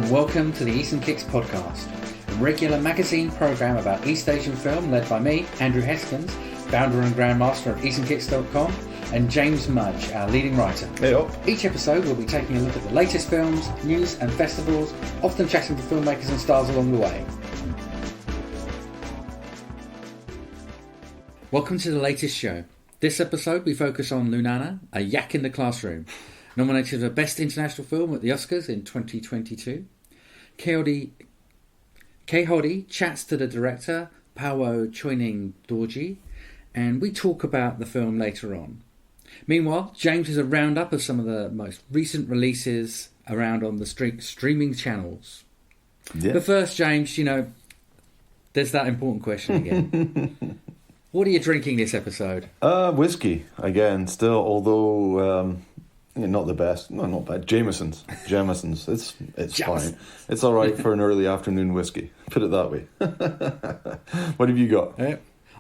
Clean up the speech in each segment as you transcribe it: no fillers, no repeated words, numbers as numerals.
and welcome to the easternKicks podcast, a regular magazine programme about East Asian film led by me, Andrew Heskins, founder and grandmaster of easternKicks.com, and James Mudge, our leading writer. Hey-o. Each episode we'll be taking a look at the latest films, news and festivals, often chatting to filmmakers and stars along the way. Welcome to the latest show. This episode we focus on Lunana, A Yak in the Classroom, nominated for Best International Film at the Oscars in 2022. Kay Hoddy chats to the director, Pawo Choyning Dorji, and we talk about the film later on. Meanwhile, James has a roundup of some of the most recent releases around on the streaming channels. Yeah. But first, James, there's that important question again. What are you drinking this episode? Whiskey, again, still, although not the best. No, not bad. Jameson's. It's fine. It's all right for an early afternoon whiskey. Put it that way. What have you got?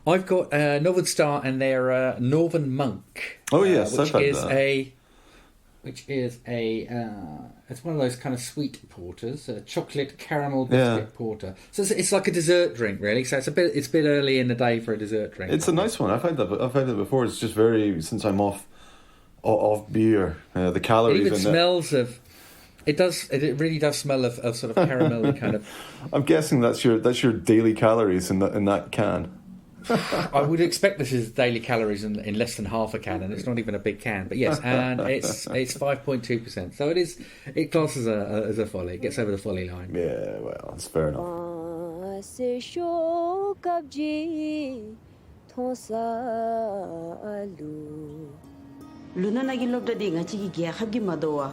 I've got Northern Star and their Northern Monk. Oh yes, I've had that. It's one of those kind of sweet porters, a chocolate caramel biscuit porter. So it's like a dessert drink, really. So it's a bit early in the day for a dessert drink. It's a nice one. I've had that before. It's just very, since I'm off beer, the calories. It even smells of. It does. It really does smell of sort of caramelly kind of. I'm guessing that's your daily calories in that can. I would expect this is daily calories in less than half a can, and it's not even a big can. But yes, and it's 5.2%. So it classes as a folly. It gets over the folly line. Yeah, well, that's fair enough. Lunana gi lobda di ngachi gi gya khab gi madowa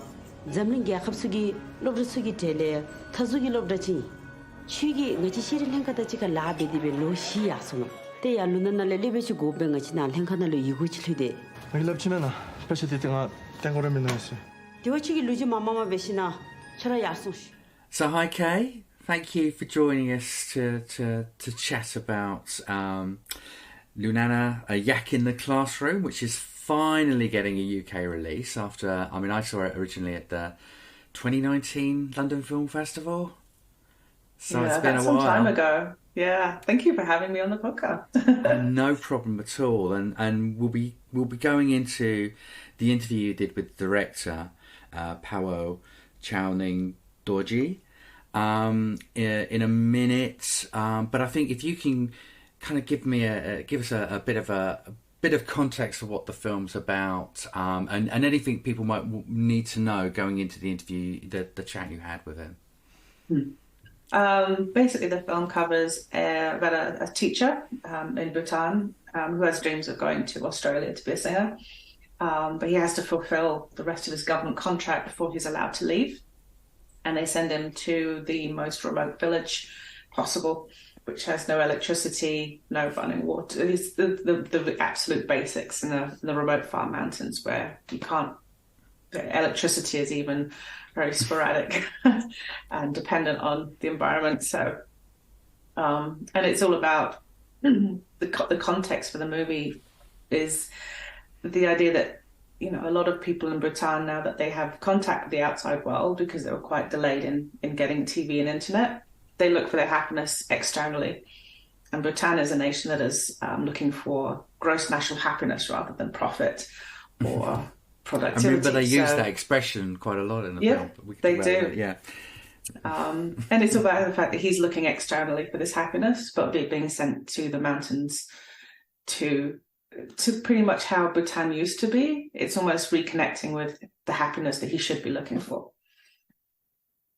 zamling gya khab sugi lobda sugi tele thazugi lobda chi chigi ngachi shiri lenka da chika la be di be lo shi ya sono te ya Lunana le lebe chi go be ngachi na lenka na lo yigo chi lide agi lab china pese ti tenga tengore me na se diwa chi gi luji mama besina chara ya so. So hi Kay, thank you for joining us to chat about Lunana, A Yak in the Classroom, which is finally getting a UK release after, I saw it originally at the 2019 London Film Festival. So it's been a while. Some time ago. Yeah, thank you for having me on the podcast. No problem at all. And we'll be going into the interview you did with the director, Pawo Choyning Dorji, in a minute. But I think if you can kind of give us a bit of context of what the film's about, and anything people might need to know going into the interview, the chat you had with him. Basically, the film covers about a teacher in Bhutan who has dreams of going to Australia to be a singer, but he has to fulfill the rest of his government contract before he's allowed to leave, and they send him to the most remote village possible, which has no electricity, no running water. It's the absolute basics in the remote far mountains where you can't. Electricity is even very sporadic and dependent on the environment. So, and it's all about the context for the movie is the idea that a lot of people in Bhutan, now that they have contact with the outside world because they were quite delayed in getting TV and internet, they look for their happiness externally. And Bhutan is a nation that is looking for gross national happiness rather than profit or productivity. I remember they use that expression quite a lot in the film. They do. Yeah. And it's about the fact that he's looking externally for this happiness, but being sent to the mountains to pretty much how Bhutan used to be. It's almost reconnecting with the happiness that he should be looking for.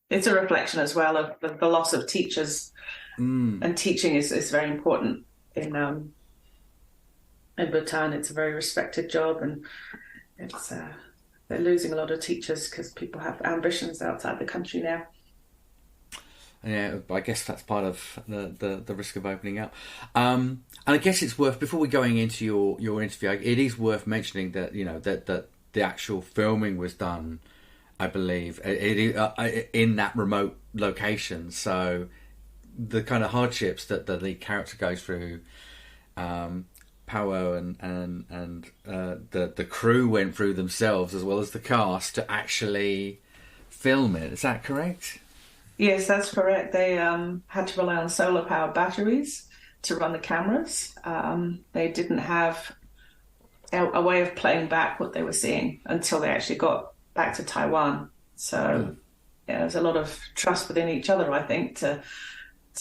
It's a reflection as well of the loss of teachers, and teaching is very important in Bhutan. It's a very respected job, and it's they're losing a lot of teachers because people have ambitions outside the country now. Yeah, I guess that's part of the risk of opening up. And I guess it's worth, before we going into your interview, it is worth mentioning that that the actual filming was done, I believe, in that remote location. So the kind of hardships that the lead character goes through, Pawo and the crew went through themselves, as well as the cast, to actually film it. Is that correct? Yes, that's correct. They had to rely on solar powered batteries to run the cameras. They didn't have a way of playing back what they were seeing until they actually got back to Taiwan. So yeah, there's a lot of trust within each other, I think, to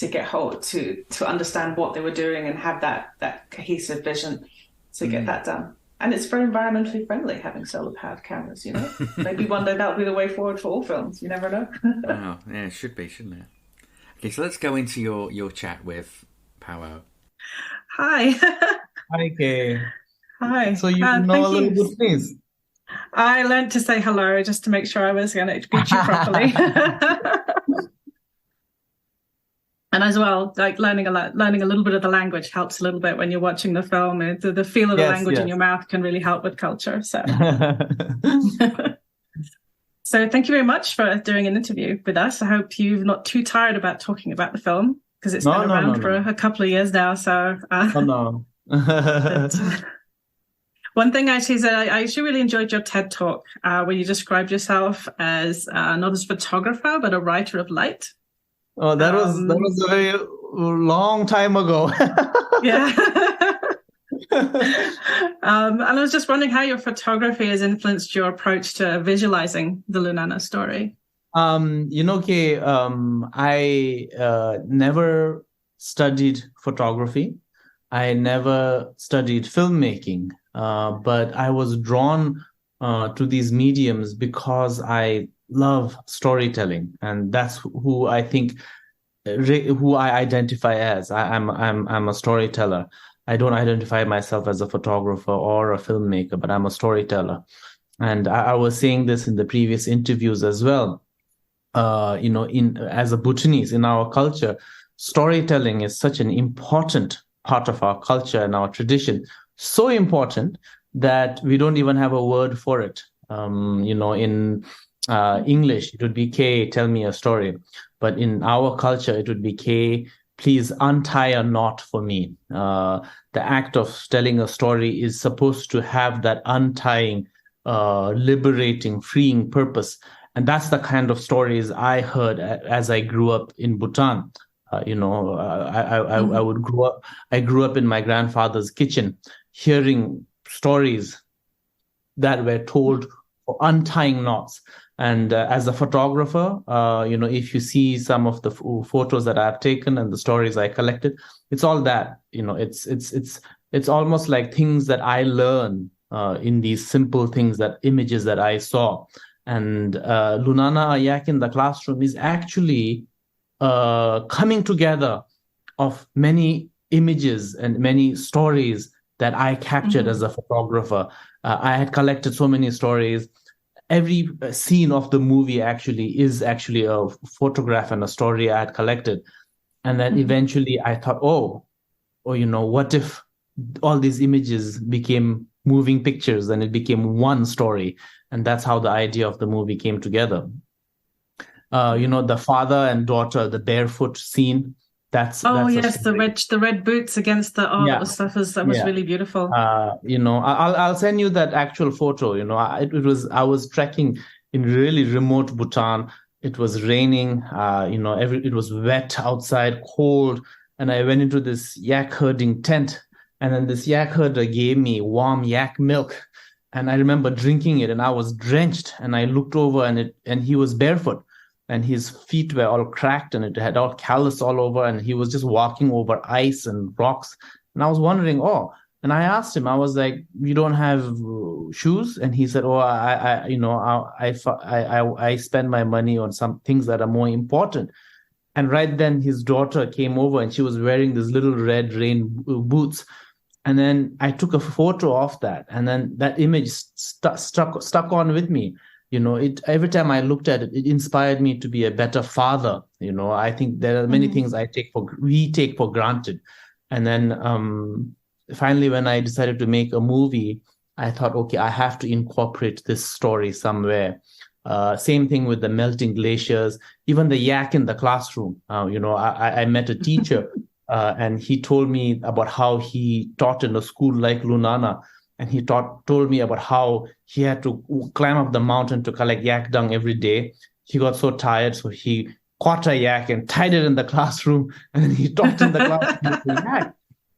get hold to understand what they were doing and have that cohesive vision to get that done. And it's very environmentally friendly having solar powered cameras, you know. Maybe one day that'll be the way forward for all films. You never know. Wow, yeah, it should be, shouldn't it? Okay, so let's go into your chat with Pawo. Hi. Hi, Kay. Hi. So you know a little Bhutanese? I learned to say hello just to make sure I was going to greet you properly. And as well, like learning a little bit of the language helps a little bit when you're watching the film. The feel of the language in your mouth can really help with culture. So, so thank you very much for doing an interview with us. I hope you're not too tired about talking about the film because it's been around for a couple of years now. So, one thing I see is that I actually really enjoyed your TED talk where you described yourself as not as a photographer but a writer of light. Oh, that was a very long time ago. Yeah. And I was just wondering how your photography has influenced your approach to visualizing the Lunana story. Kay, I never studied photography. I never studied filmmaking, but I was drawn to these mediums because I love storytelling, and that's who I think, who I identify as. I'm a storyteller. I don't identify myself as a photographer or a filmmaker, but I'm a storyteller. And I was saying this in the previous interviews as well. As a Bhutanese, in our culture, storytelling is such an important part of our culture and our tradition. So important that we don't even have a word for it. In English, it would be Kay, tell me a story. But in our culture, it would be Kay, please untie a knot for me. The act of telling a story is supposed to have that untying, liberating, freeing purpose. And that's the kind of stories I heard as I grew up in Bhutan. I grew up in my grandfather's kitchen, hearing stories that were told for untying knots. And as a photographer, if you see some of the photos that I've taken and the stories I collected, it's all that. It's almost like things that I learn in these simple things, that images that I saw. And Lunana, a Yak in the Classroom is actually coming together of many images and many stories that I captured as a photographer. I had collected so many stories. Every scene of the movie is actually a photograph and a story I had collected. And then eventually I thought, what if all these images became moving pictures and it became one story? And that's how the idea of the movie came together. The father and daughter, the barefoot scene. The red boots against the that was really beautiful. I'll send you that actual photo. I was trekking in really remote Bhutan. It was raining. It was wet outside, cold, and I went into this yak herding tent, and then this yak herder gave me warm yak milk, and I remember drinking it, and I was drenched. And I looked over, and he was barefoot. And his feet were all cracked and it had all callus all over, and he was just walking over ice and rocks. And I was wondering, and I asked him, I was like, you don't have shoes? And he said, I spend my money on some things that are more important. And right then his daughter came over and she was wearing these little red rain boots. And then I took a photo of that. And then that image stuck on with me. Every time I looked at it, it inspired me to be a better father. I think there are many things we take for granted. And then finally, when I decided to make a movie, I thought, okay, I have to incorporate this story somewhere. Same thing with the melting glaciers, even the yak in the classroom. I met a teacher and he told me about how he taught in a school like Lunana. And he told me about how he had to climb up the mountain to collect yak dung every day. He got so tired, so he caught a yak and tied it in the classroom, and then he talked in the classroom with the yak.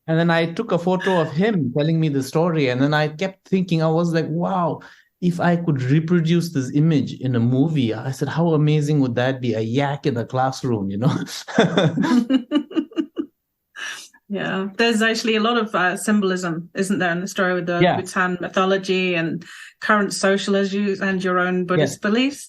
And then I took a photo of him telling me the story, and then I kept thinking, I was like, wow, if I could reproduce this image in a movie, I said, how amazing would that be? A yak in the classroom, you know? Yeah, there's actually a lot of symbolism, isn't there, in the story with the Bhutan mythology and current social issues and your own Buddhist beliefs.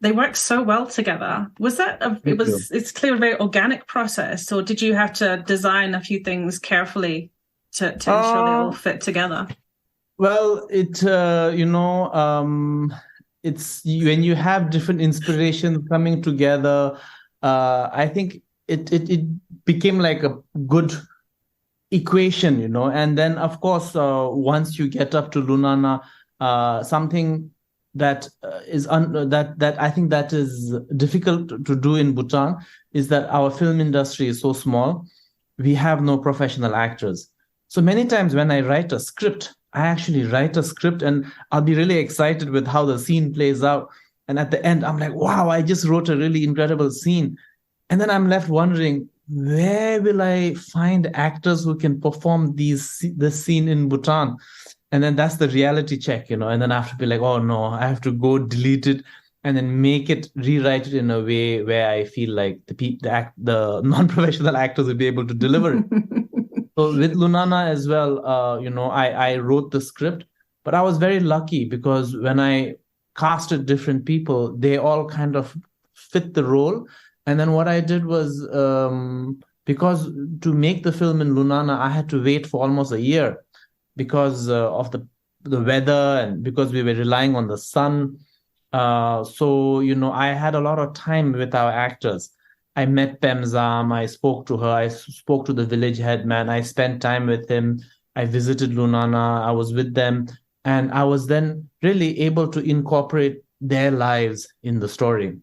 They work so well together. Was that it's clearly a very organic process, or did you have to design a few things carefully to ensure they all fit together? Well, it's when you have different inspirations coming together, I think it became like a good equation, you know. And then, of course, once you get up to Lunana, something that that I think that is difficult to do in Bhutan is that our film industry is so small. We have no professional actors. So many times when I write a script, I actually write a script and I'll be really excited with how the scene plays out. And at the end, I'm like, wow, I just wrote a really incredible scene. And then I'm left wondering, where will I find actors who can perform this scene in Bhutan? And then that's the reality check, you know. And then I have to be like, oh no, I have to go delete it and then rewrite it in a way where I feel like the non-professional actors will be able to deliver it. So with Lunana as well, I wrote the script, but I was very lucky because when I casted different people, they all kind of fit the role. And then what I did was, because to make the film in Lunana, I had to wait for almost a year because of the weather and because we were relying on the sun. So, you know, I had a lot of time with our actors. I met Pemzam, I spoke to her, I spoke to the village headman, I spent time with him, I visited Lunana, I was with them, and I was then really able to incorporate their lives in the story.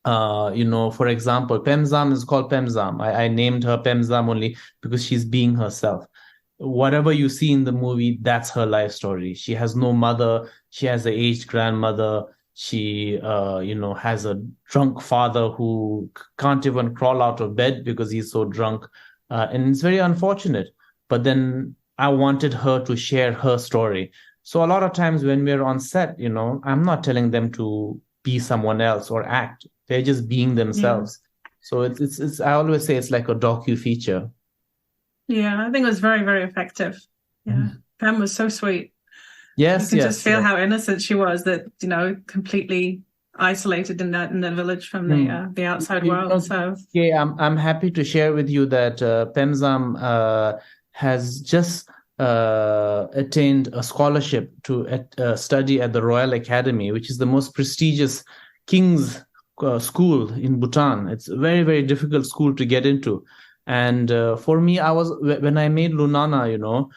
For example, Pemzam is called Pemzam. I named her Pemzam only because she's being herself. Whatever you see in the movie, that's her life story. She has no mother. She has an aged grandmother. She, has a drunk father who can't even crawl out of bed because he's so drunk. And it's very unfortunate. But then I wanted her to share her story. So a lot of times when we're on set, you know, I'm not telling them to be someone else or act. They're just being themselves. Yeah. So it's I always say it's like a docu-feature. Yeah, I think it was very, very effective. Yeah. Pam was so sweet. Yes, you can just feel how innocent she was, that, you know, completely isolated in the village from the outside world. So yeah, I'm happy to share with you that Pemzam has just attained a scholarship to study at the Royal Academy, which is the most prestigious king's school in Bhutan. It's a very, very difficult school to get into. And for me, when I made Lunana, you know,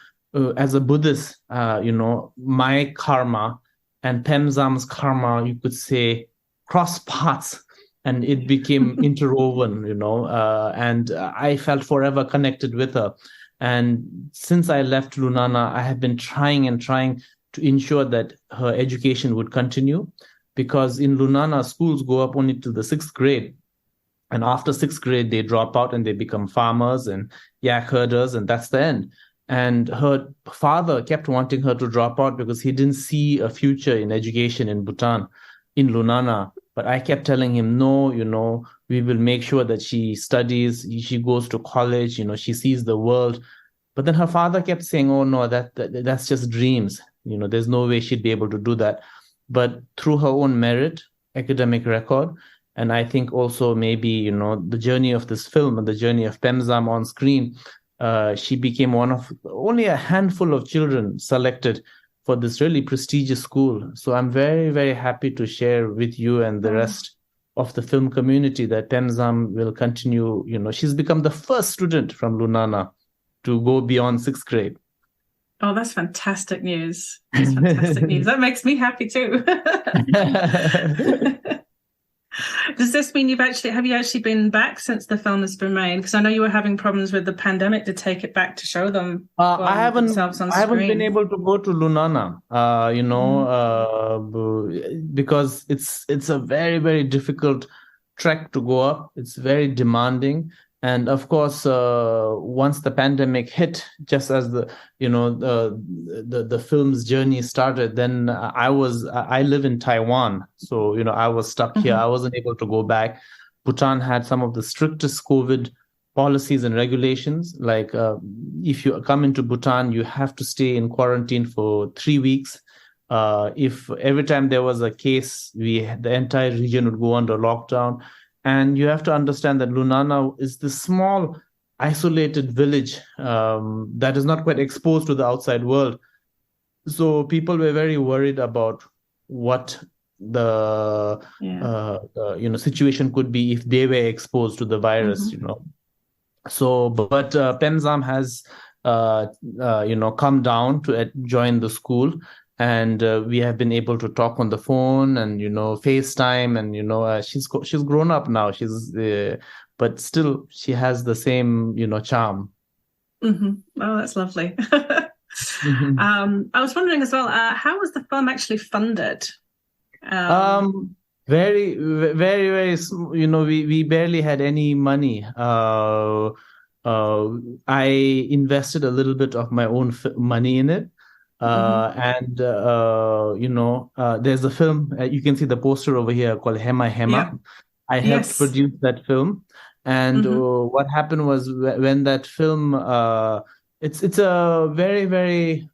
as a Buddhist, my karma and Pemzam's karma, you could say, cross paths, and it became interwoven, you know, and I felt forever connected with her. And since I left Lunana, I have been trying to ensure that her education would continue, because in Lunana, schools go up only to the 6th grade. And after 6th grade, they drop out and they become farmers and yak herders, and that's the end. And her father kept wanting her to drop out because he didn't see a future in education in Bhutan, in Lunana. But I kept telling him, no, you know, we will make sure that she studies, she goes to college, you know, she sees the world. But then her father kept saying, oh, no, that's just dreams. You know, there's no way she'd be able to do that. But through her own merit, academic record, and I think also maybe, you know, the journey of this film and the journey of Pemzam on screen, she became one of only a handful of children selected for this really prestigious school. So I'm very, very happy to share with you and the rest of the film community that Pemzam will continue. You know, she's become the first student from Lunana to go beyond 6th grade. Oh, that's fantastic news. That's fantastic news. That makes me happy too. Does this mean have you actually been back since the film has been made? Because I know you were having problems with the pandemic to take it back to show them themselves on screen. I haven't been able to go to Lunana, because it's a very, very difficult trek to go up. It's very demanding. And of course, once the pandemic hit, just as the film's journey started, then I live in Taiwan, so I was stuck here. I wasn't able to go back. Bhutan had some of the strictest COVID policies and regulations. Like if you come into Bhutan, you have to stay in quarantine for 3 weeks. If every time there was a case, the entire region would go under lockdown. And you have to understand that Lunana is this small, isolated village that is not quite exposed to the outside world. So people were very worried about what the situation could be if they were exposed to the virus. So, but Penzam has come down to join the school. And we have been able to talk on the phone and FaceTime, and she's grown up now. But still she has the same charm. Oh, that's lovely. I was wondering as well, how was the film actually funded? Very, very, very. We barely had any money. I invested a little bit of my own money in it. And there's a film, you can see the poster over here called Hema Hema. Yeah. I helped produce that film. And what happened was when that film, it's a very, very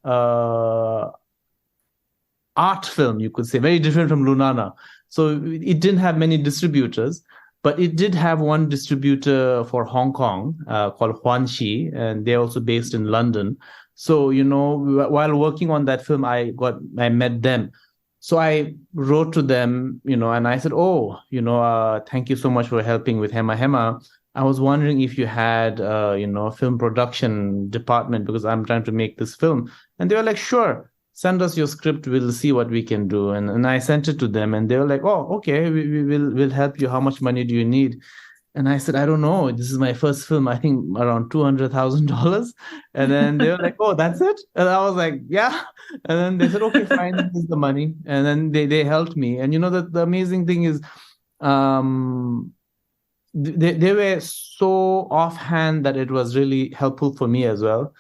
art film, you could say, very different from Lunana. So it didn't have many distributors, but it did have one distributor for Hong Kong called Huanxi, and they're also based in London. So, while working on that film, I met them. So I wrote to them, and I said, thank you so much for helping with Hema Hema. I was wondering if you had, a film production department, because I'm trying to make this film. And they were like, sure, send us your script. We'll see what we can do. And I sent it to them, and they were like, oh, okay, we'll help you. How much money do you need? And I said, I don't know. This is my first film. I think around $200,000. And then they were like, oh, that's it? And I was like, yeah. And then they said, okay, fine. This is the money. And then they helped me. And the amazing thing is, they were so offhand that it was really helpful for me as well.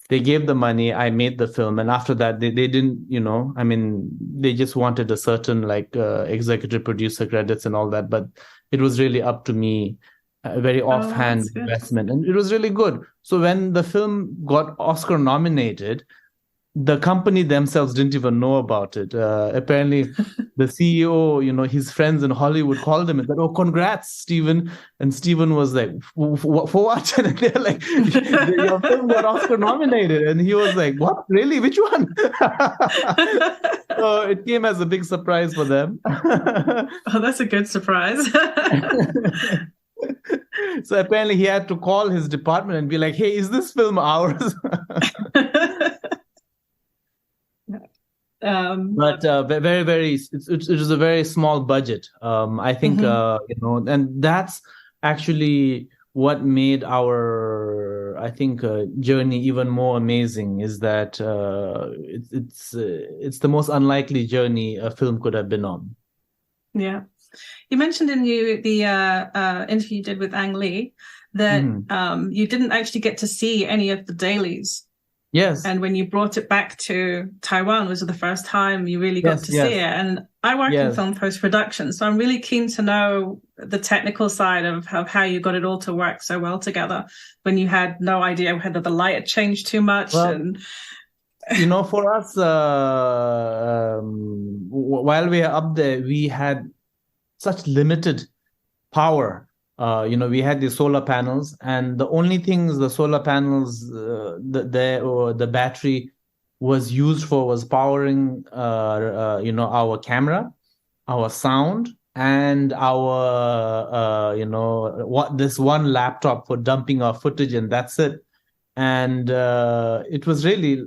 They gave the money. I made the film. And after that, they didn't, they just wanted a certain executive producer credits and all that. But it was really up to me, a very offhand investment. And it was really good. So when the film got Oscar nominated, the company themselves didn't even know about it. Apparently, the CEO, his friends in Hollywood called him and said, oh, congrats, Stephen. And Stephen was like, for what? And they're like, your film got Oscar nominated. And he was like, what? Really? Which one? So it came as a big surprise for them. Oh, that's a good surprise. So apparently he had to call his department and be like, hey, is this film ours? But very, very, it was a very small budget. I think, and that's actually what made our, journey even more amazing, is that it's the most unlikely journey a film could have been on. Yeah. You mentioned in the interview you did with Ang Lee that you didn't actually get to see any of the dailies. Yes. And when you brought it back to Taiwan, was the first time you really got to see it. And I work in film post-production, so I'm really keen to know the technical side of how you got it all to work so well together when you had no idea whether the light had changed too much. Well, for us, while we are up there, we had such limited power. We had the solar panels, and the only things the solar panels, the battery was used for was powering, our camera, our sound, and our, this one laptop for dumping our footage, and that's it. And it was really,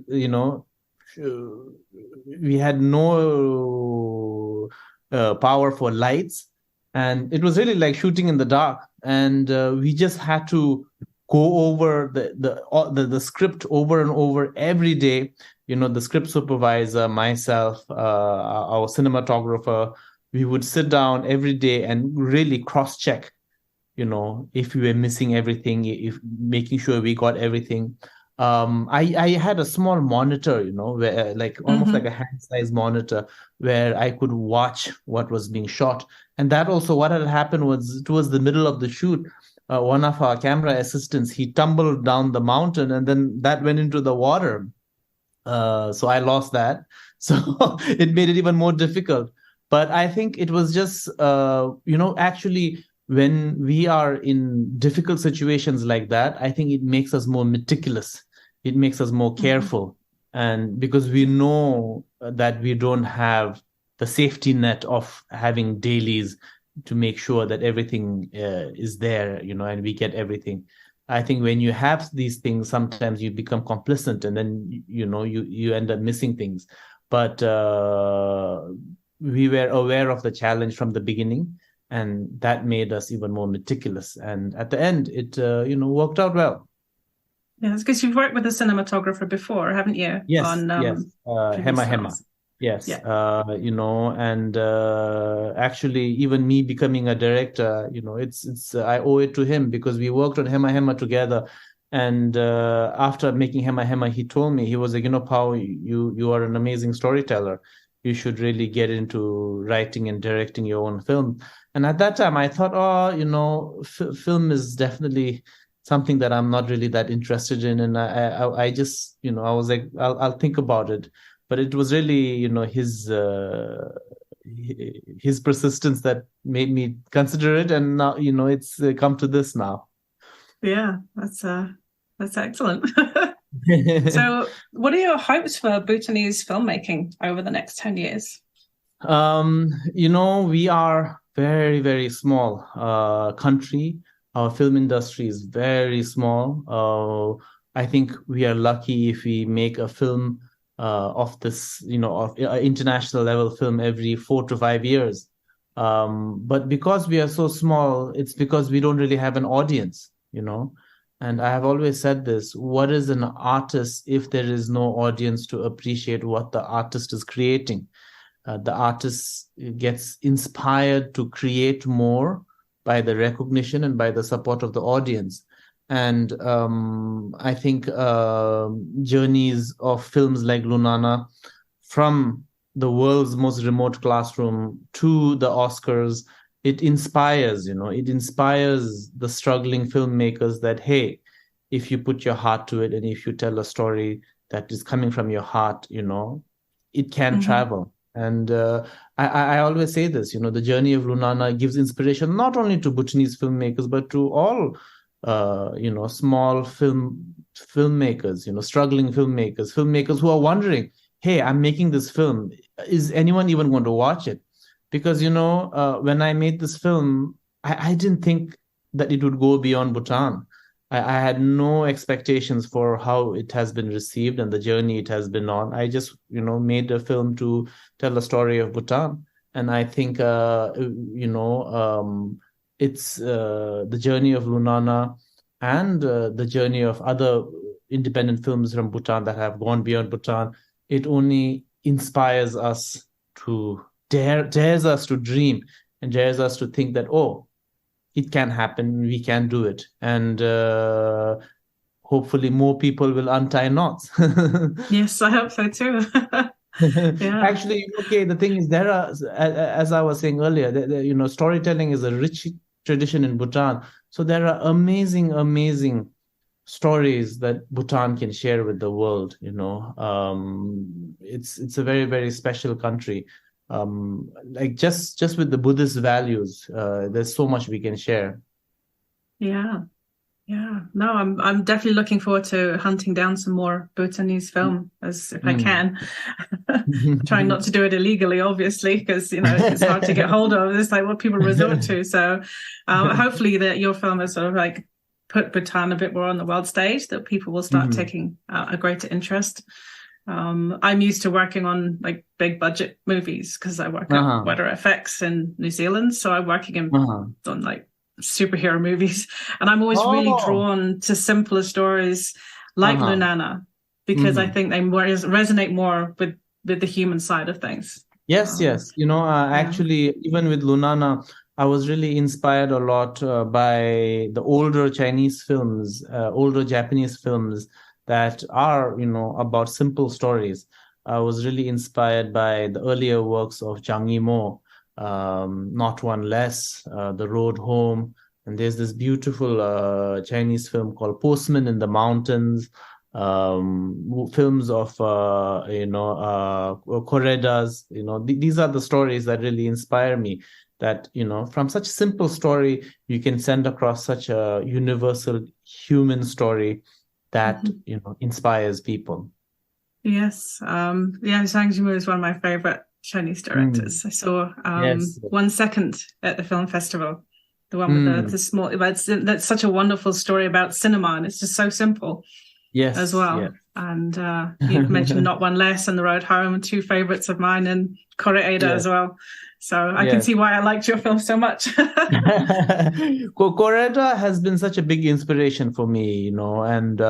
we had no power for lights. And it was really like shooting in the dark, and we just had to go over the script over and over every day. The script supervisor, myself, our cinematographer, we would sit down every day and really cross-check, if we were missing everything, if making sure we got everything. I had a small monitor, where almost like a hand-sized monitor, where I could watch what was being shot. And that also, what had happened was, towards the middle of the shoot, one of our camera assistants, he tumbled down the mountain, and then that went into the water. So I lost that. So it made it even more difficult. But I think it was just, actually, when we are in difficult situations like that, I think it makes us more meticulous. It makes us more careful. And because we know that we don't have the safety net of having dailies to make sure that everything is there, and we get everything. I think when you have these things, sometimes you become complacent, and then, you end up missing things. But we were aware of the challenge from the beginning, and that made us even more meticulous. And at the end, it, worked out well. Yeah, it's because you've worked with a cinematographer before, haven't you? Yes, on, yes. Hema. Yes, yeah. And actually, even me becoming a director, it's I owe it to him, because we worked on Hema together. And after making Hema, he told me, he was like, Pawo, you are an amazing storyteller. You should really get into writing and directing your own film. And at that time, I thought, film is definitely something that I'm not really that interested in. And I just, I was like, I'll think about it. But it was really, his persistence that made me consider it. And now, it's come to this now. Yeah, that's excellent. So what are your hopes for Bhutanese filmmaking over the next 10 years? We are very, very small country. Our film industry is very small. I think we are lucky if we make a film of this, of international level film every 4 to 5 years. But because we are so small, it's because we don't really have an audience, And I have always said this: what is an artist if there is no audience to appreciate what the artist is creating? The artist gets inspired to create more by the recognition and by the support of the audience. And I think journeys of films like Lunana, from the world's most remote classroom to the Oscars, it inspires, it inspires the struggling filmmakers that, hey, if you put your heart to it and if you tell a story that is coming from your heart, it can travel. And I always say this, the journey of Lunana gives inspiration not only to Bhutanese filmmakers, but to all, small filmmakers, struggling filmmakers who are wondering, hey, I'm making this film. Is anyone even going to watch it? Because, when I made this film, I didn't think that it would go beyond Bhutan. I had no expectations for how it has been received and the journey it has been on. I just, made a film to tell the story of Bhutan. And I think, it's the journey of Lunana and the journey of other independent films from Bhutan that have gone beyond Bhutan. It only inspires us to dares us to dream and dares us to think that, it can happen, we can do it. And hopefully more people will untie knots. Yes, I hope so too. Yeah. Actually, okay, the thing is, there are, as I was saying earlier, storytelling is a rich tradition in Bhutan. So there are amazing stories that Bhutan can share with the world. It's a very, very special country. Like just with the Buddhist values, there's so much we can share. Yeah. No, I'm definitely looking forward to hunting down some more Bhutanese film if I can. Trying not to do it illegally, obviously, because it's hard to get hold of. It's like what people resort to. So hopefully that your film has sort of like put Bhutan a bit more on the world stage, that people will start taking a greater interest. I'm used to working on like big budget movies because I work at Weather FX in New Zealand. So I'm working on like superhero movies, and I'm always really drawn to simpler stories like Lunana, because I think they resonate more with the human side of things. Yes. Actually, even with Lunana, I was really inspired a lot by the older Chinese films, older Japanese films that are, about simple stories. I was really inspired by the earlier works of Zhang Yimou, Not One Less, The Road Home. And there's this beautiful Chinese film called Postman in the Mountains. Films of Koredas. These are the stories that really inspire me, that from such simple story you can send across such a universal human story that inspires people. Yes. Zhang Yimou is one of my favorite Chinese directors. I saw 1 Second at the film festival, the one with the small, that's such a wonderful story about cinema, and it's just so simple. Yes, as well. Yeah. And you've mentioned Not One Less and The Road Home, 2 favorites of mine, and Koreeda as well. So I can see why I liked your film so much. Koreeda has been such a big inspiration for me, and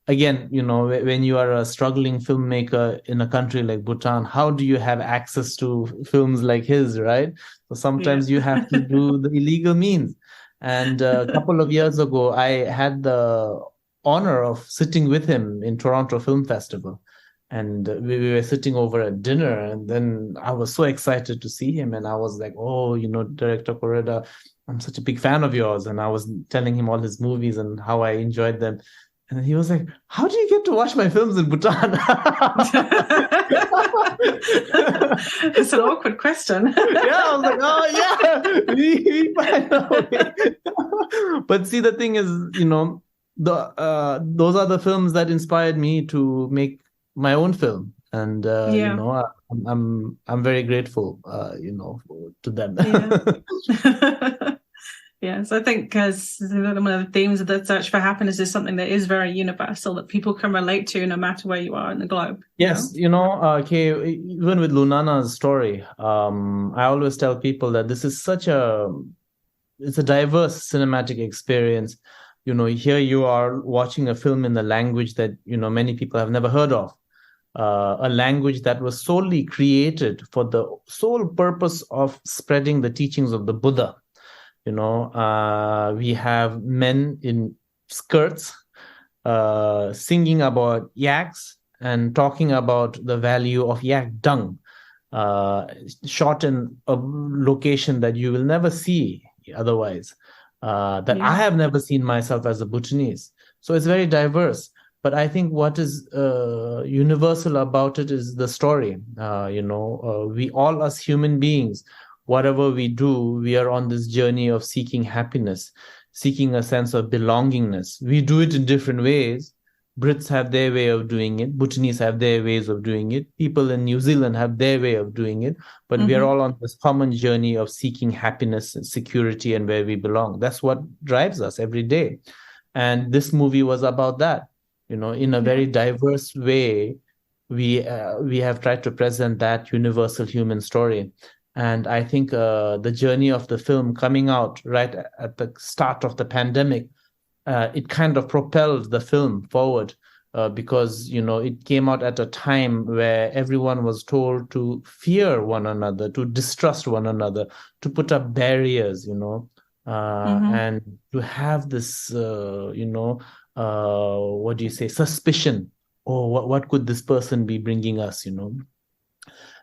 again, when you are a struggling filmmaker in a country like Bhutan, how do you have access to films like his, right? So sometimes you have to do the illegal means. And a couple of years ago, I had the honor of sitting with him in Toronto Film Festival, and we were sitting over at dinner, and then I was so excited to see him, and I was like, Director Koreeda, I'm such a big fan of yours, and I was telling him all his movies and how I enjoyed them, and he was like, how do you get to watch my films in Bhutan? It's an awkward question. I was like, we find a way. But see, the thing is, those are the films that inspired me to make my own film, and I'm very grateful to them. Yes, I think because one of the themes of the search for happiness is something that is very universal, that people can relate to no matter where you are in the globe. Yes, Kay, even with Lunana's story, I always tell people that this is it's a diverse cinematic experience. Here you are watching a film in the language that, many people have never heard of, a language that was solely created for the sole purpose of spreading the teachings of the Buddha. We have men in skirts singing about yaks and talking about the value of yak dung, shot in a location that you will never see otherwise. That I have never seen myself as a Bhutanese. So it's very diverse. But I think what is universal about it is the story. We all, as human beings, whatever we do, we are on this journey of seeking happiness, seeking a sense of belongingness. We do it in different ways. Brits have their way of doing it. Bhutanese have their ways of doing it. People in New Zealand have their way of doing it. But we are all on this common journey of seeking happiness and security and where we belong. That's what drives us every day. And this movie was about that. In a very diverse way, we have tried to present that universal human story. And I think the journey of the film coming out right at the start of the pandemic, it kind of propelled the film forward because, it came out at a time where everyone was told to fear one another, to distrust one another, to put up barriers, and to have this, suspicion. What could this person be bringing us,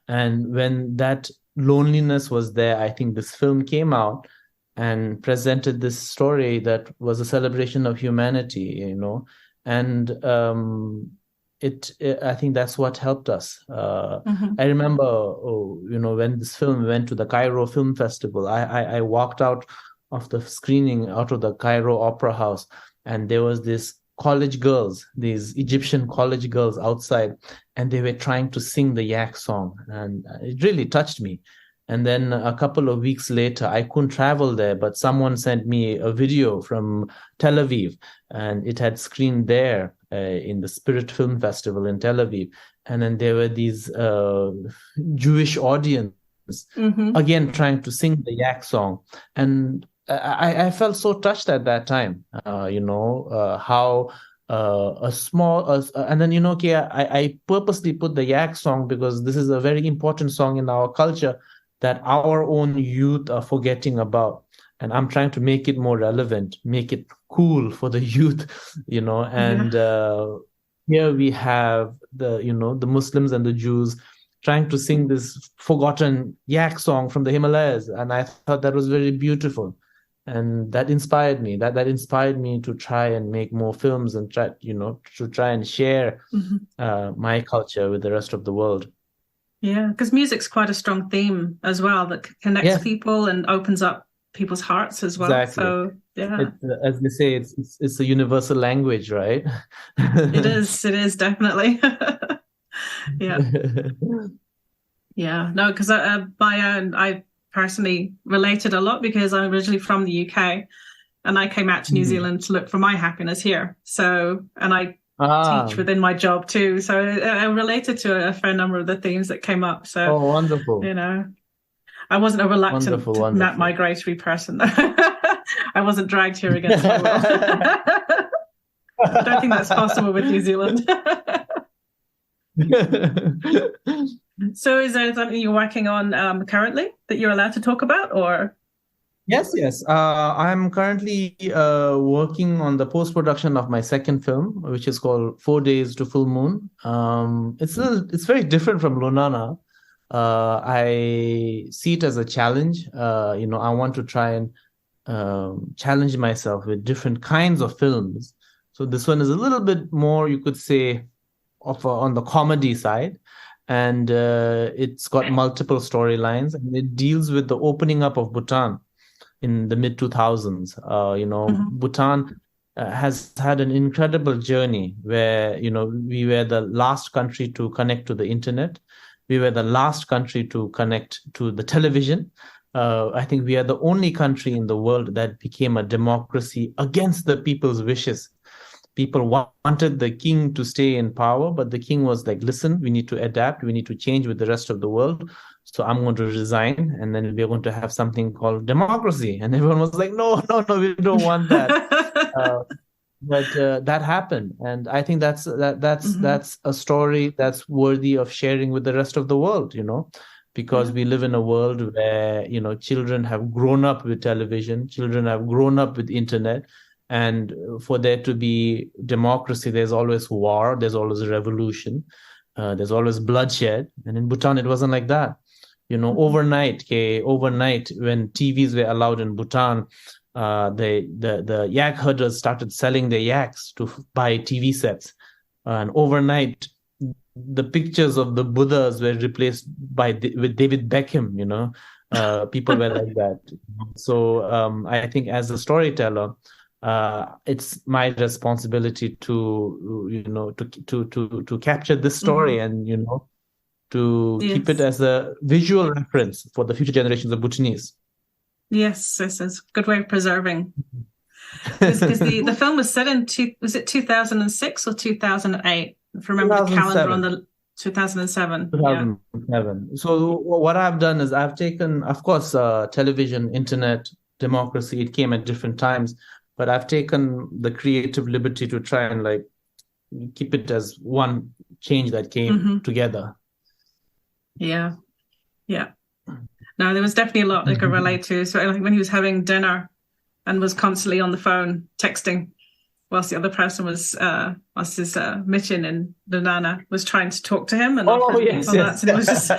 And when that loneliness was there, I think this film came out and presented this story that was a celebration of humanity, and I think that's what helped us. I remember, when this film went to the Cairo Film Festival, I walked out of the screening, out of the Cairo Opera House, and there was these Egyptian college girls outside, and they were trying to sing the yak song, and it really touched me. And then a couple of weeks later, I couldn't travel there, but someone sent me a video from Tel Aviv, and it had screened there in the Spirit Film Festival in Tel Aviv. And then there were these Jewish audience, again, trying to sing the yak song. And I felt so touched at that time, how a small, and then, Kay, I purposely put the yak song because this is a very important song in our culture that our own youth are forgetting about. And I'm trying to make it more relevant, make it cool for the youth, and here we have the Muslims and the Jews trying to sing this forgotten yak song from the Himalayas. And I thought that was very beautiful. And that inspired me. That inspired me to try and make more films and try and share my culture with the rest of the world. Yeah, because music's quite a strong theme as well that connects people and opens up people's hearts as well. Exactly. So yeah, as they say, it's a universal language, right? It is definitely. Yeah. Yeah, no, because I personally related a lot because I'm originally from the UK and I came out to New Zealand to look for my happiness here. So, and I teach within my job too. So I related to a fair number of the themes that came up. So, wonderful. I wasn't a reluctant migratory person. I wasn't dragged here against my will. I don't think that's possible with New Zealand. So is there something you're working on currently that you're allowed to talk about, or? Yes. I'm currently working on the post-production of my second film, which is called 4 Days to Full Moon. It's very different from Lunana. I see it as a challenge. I want to try and challenge myself with different kinds of films. So this one is a little bit more, you could say, on the comedy side. And it's got multiple storylines, and it deals with the opening up of Bhutan in the mid-2000s. Bhutan has had an incredible journey where, we were the last country to connect to the internet. We were the last country to connect to the television. I think we are the only country in the world that became a democracy against the people's wishes. People wanted the king to stay in power, but the king was like, listen, we need to adapt. We need to change with the rest of the world. So I'm going to resign, and then we're going to have something called democracy. And everyone was like, no, we don't want that. But that happened. And I think that's a story that's worthy of sharing with the rest of the world, because we live in a world where, children have grown up with television, children have grown up with internet. And for there to be democracy, there's always war, there's always revolution, there's always bloodshed. And in Bhutan, it wasn't like that. Overnight, when TVs were allowed in Bhutan, the yak herders started selling their yaks to buy TV sets. And overnight, the pictures of the Buddhas were replaced with David Beckham, people were like that. So I think as a storyteller, it's my responsibility to capture this story and to keep it as a visual reference for the future generations of Bhutanese. Yes, this is a good way of preserving. Because the film was set in 2006 or 2008? If I remember the calendar on the 2007. 2007. Yeah. So what I've done is I've taken, of course, television, internet, democracy. It came at different times. But I've taken the creative liberty to try and keep it as one change that came together. Yeah. No, there was definitely a lot I could relate to. So when he was having dinner and was constantly on the phone texting, whilst the other person was, Michin and Lunana was trying to talk to him. And that. So it was just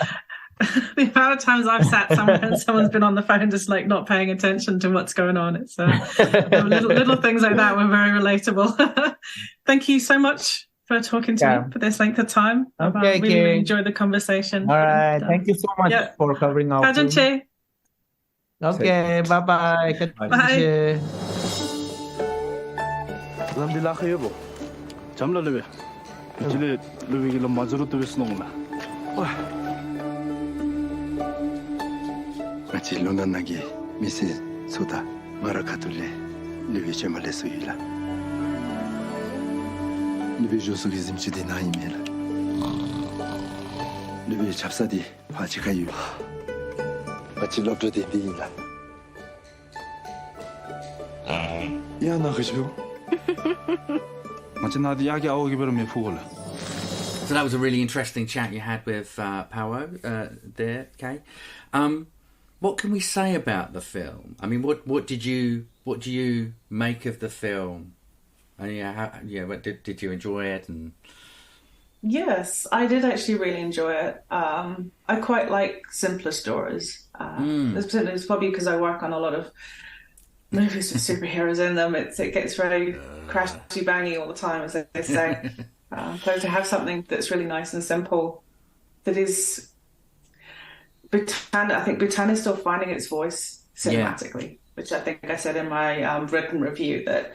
the amount of times I've sat somewhere and someone's been on the phone just not paying attention to what's going on. It's little things like that were very relatable. Thank you so much for talking to me for this length of time. Okay, really enjoyed the conversation. All right. Thank you so much for covering our film. Okay, bye-bye. Bye. Alhamdulillah kayo po. Jamla lebe. Jile lebe gila mazuru tu besnongna. Machi Lunana gi misi soda marakatule lebe chemale suila. Lebe josu gizimchi de na imela. Lebe chapsadi pachi kayu. Machi lobdo de biila. Ya na khishbu. So that was a really interesting chat you had with Pawo there, Kay. What can we say about the film? I mean, what do you make of the film? And did you enjoy it? And yes, I did actually really enjoy it. I quite like simpler stories. It's probably because I work on a lot of movies with superheroes in them. It gets very crashy bangy all the time, as they say. So to have something that's really nice and simple, that is Bhutan. I think Bhutan is still finding its voice cinematically, which I think I said in my written review that,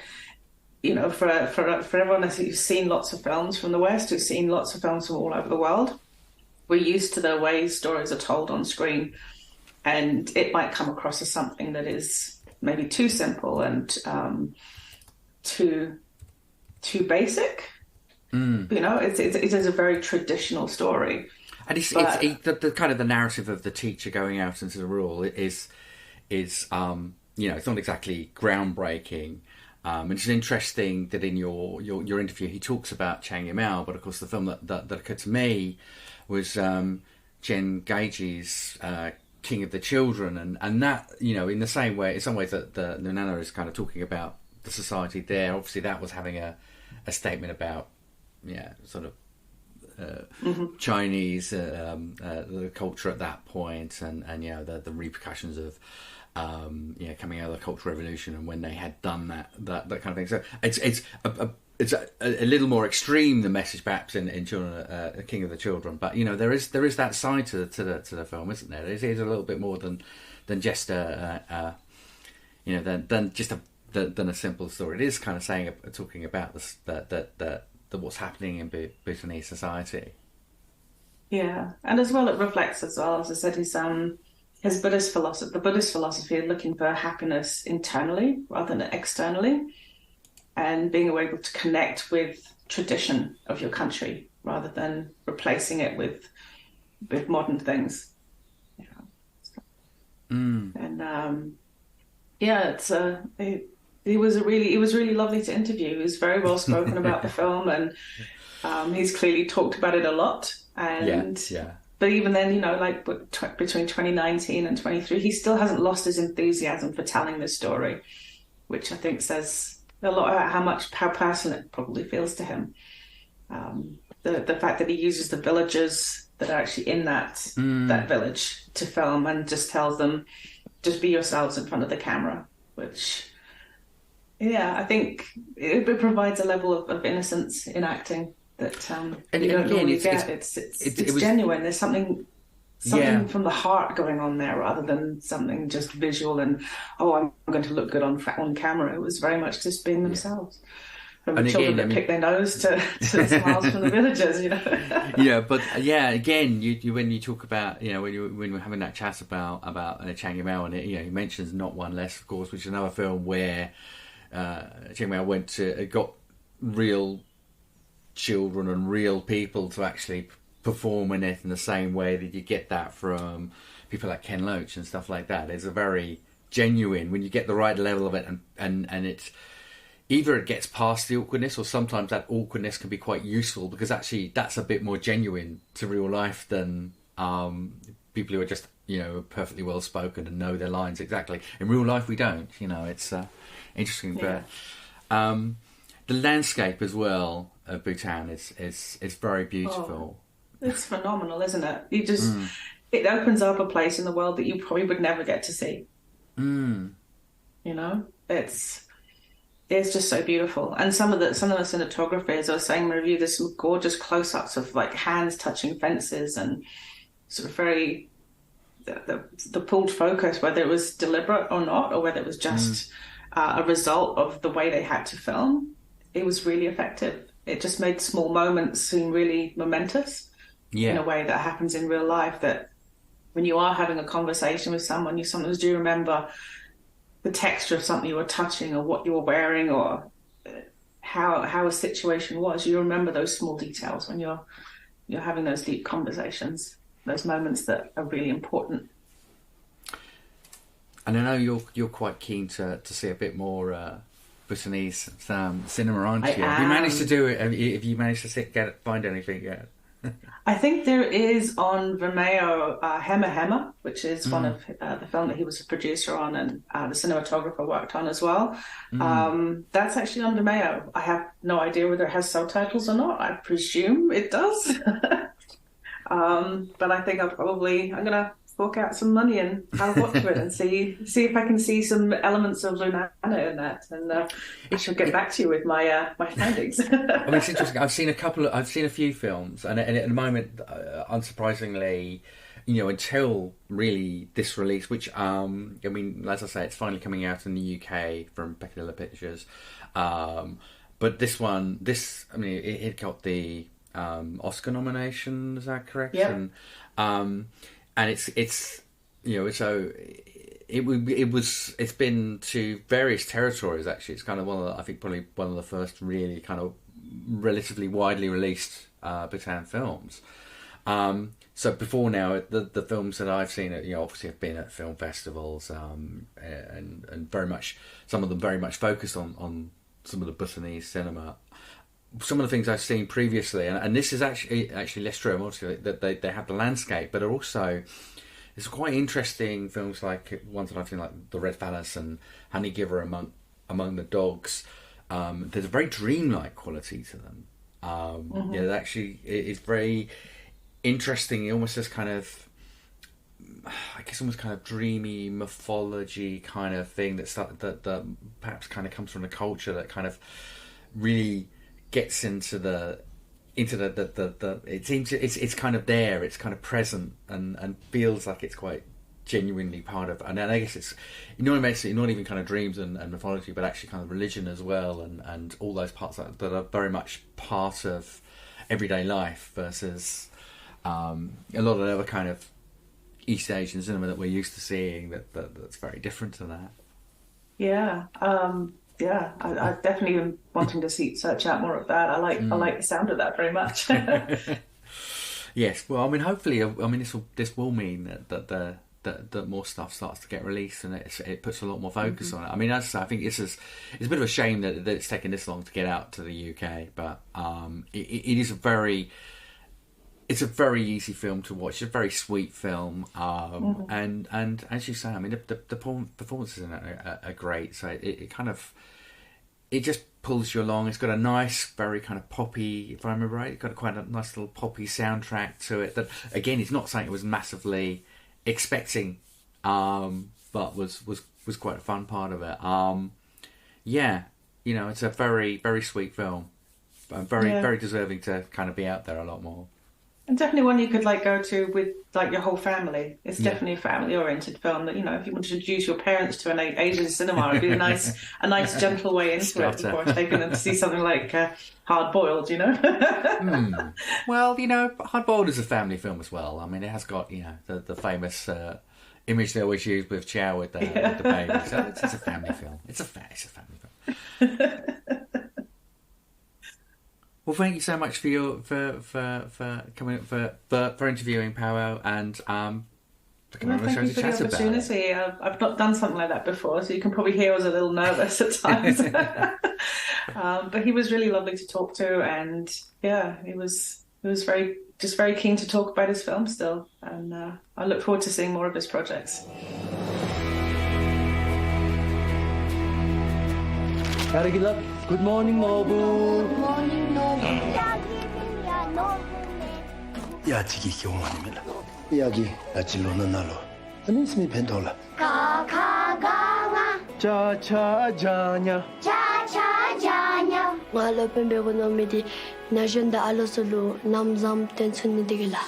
you know, for everyone who's seen lots of films from the West, who's seen lots of films from all over the world, we're used to the way stories are told on screen, and it might come across as something that is maybe too simple and too basic. You know, it is a very traditional story, and it's the kind of the narrative of the teacher going out into the rural is it's not exactly groundbreaking. And it's interesting that in your interview he talks about Chang Yimou, but of course the film that occurred to me was Jen Gage's King of the Children, and that, you know, in the same way, in some ways that the Lunana is kind of talking about the society there. Obviously that was having a statement about sort of Chinese the culture at that point, and the repercussions of coming out of the Cultural Revolution and when they had done that kind of thing. So it's a little more extreme, the message perhaps in Children, King of the Children, but you know there is that side to the film, isn't there? It is a little bit more than just than a simple story. It is kind of talking about the what's happening in Bhutanese society. Yeah, and as well it reflects as well, as I said, his Buddhist philosophy, the Buddhist philosophy of looking for happiness internally rather than externally, and being able to connect with tradition of your country rather than replacing it with modern things. And it was really lovely to interview. He was very well spoken about the film, and he's clearly talked about it a lot. And but even then, you know, like between 2019 and 23, he still hasn't lost his enthusiasm for telling this story, which I think says a lot about how personal it probably feels to him. The fact that he uses the villagers that are actually in that village to film, and just tells them, just be yourselves in front of the camera, which, I think it provides a level of innocence in acting that you don't normally get. It's genuine. There's something from the heart going on there, rather than something just visual and, I'm going to look good on camera. It was very much just being themselves. From the children that pick their nose to smiles from the villagers, you know. Again, you when you talk about, you know, when we're having that chat about Chang Yimou, and he mentions Not One Less, of course, which is another film where Chang Yimou got real children and real people to actually perform in it in the same way that you get that from people like Ken Loach and stuff like that. It's a very genuine, when you get the right level of it, and it's either it gets past the awkwardness, or sometimes that awkwardness can be quite useful, because actually that's a bit more genuine to real life than people who are just, you know, perfectly well spoken and know their lines exactly. In real life we don't, you know. It's interesting. But the landscape as well of Bhutan is very beautiful. It's phenomenal, isn't it? You just it opens up a place in the world that you probably would never get to see. You know, it's just so beautiful. And some of the cinematography, as I was saying in my review, there's some gorgeous close-ups of like hands touching fences, and sort of very the pulled focus, whether it was deliberate or not, or whether it was just a result of the way they had to film. It was really effective. It just made small moments seem really momentous in a way that happens in real life, that when you are having a conversation with someone, you sometimes do remember the texture of something you were touching, or what you were wearing, or how a situation was. You remember those small details when you're having those deep conversations, those moments that are really important. And I know you're quite keen to see a bit more Bhutanese cinema, aren't you? I Have you am. managed to do it? Have you managed to find anything yet? I think there is on Vimeo Hema Hema, which is one of the film that he was a producer on and the cinematographer worked on as well. That's actually on Vimeo. I have no idea whether it has subtitles or not. I presume it does. But I think I'm going to fork out some money and have a watch of it and see if I can see some elements of Lunana in that, and I shall get back to you with my my findings. I mean, it's interesting. I've seen a few films, and at the moment, unsurprisingly, until really this release, which I mean, as I say, it's finally coming out in the UK from Peccadillo Pictures. But this one, I mean, it got the Oscar nomination. Is that correct? Yeah. And it's it's been to various territories actually. It's kind of probably one of the first really kind of relatively widely released Bhutan films. So before now, the films that I've seen, obviously have been at film festivals, and very much, some of them very much focused on some of the Bhutanese cinema. Some of the things I've seen previously, and this is actually less true, obviously, that they have the landscape, but also it's quite interesting films like ones that I've seen, like The Red Phallus and Honey Giver Among the Dogs. There's a very dreamlike quality to them. Actually, it's very interesting. Almost this kind of, I guess, almost kind of dreamy mythology kind of thing that perhaps kind of comes from the culture that kind of really gets into the it seems it's kind of there, it's kind of present and feels like it's quite genuinely part of, and I guess it's not even kind of dreams and mythology, but actually kind of religion as well, and all those parts that are very much part of everyday life versus a lot of the other kind of East Asian cinema that we're used to seeing that's very different to that. I definitely am wanting to search out more of that. I like the sound of that very much. Yes, well, I mean, hopefully, this will mean that more stuff starts to get released and it puts a lot more focus on it. I mean, I think it's a bit of a shame that it's taken this long to get out to the UK, but it is it's a very easy film to watch. It's a very sweet film, and as you say, I mean, the performances in it are great. So it just pulls you along. It's got a nice, very kind of poppy, if I remember right, it's got quite a nice little poppy soundtrack to it. That again, it's not something it was massively expecting, but was quite a fun part of it. It's a very, very sweet film, very deserving to kind of be out there a lot more. And definitely one you could go to with your whole family. It's definitely a family-oriented film that, if you want to introduce your parents to an Asian cinema, it'd be a nice gentle way into it before taking them to see something like Hard Boiled, Well, Hard Boiled is a family film as well. I mean, it has got, the famous image they always use with Chow with the baby. So it's a family film. It's a family film. Well, thank you so much for coming for interviewing Pawo and for coming on the show to chat about it. Thank you for the opportunity. I've not done something like that before, so you can probably hear I was a little nervous at times. But he was really lovely to talk to, and he was very keen to talk about his film still, and I look forward to seeing more of his projects. Good morning, Nobu. Good morning, Nobu. 야지기 경원입니다. 여기 아찔로는 날로 아니스미 펜돌라. 가가가가. 자자자냐. 자자자냐. 말로 뱀배고 놈이디 나준다 알로솔로 남잠 텐션이 되길라.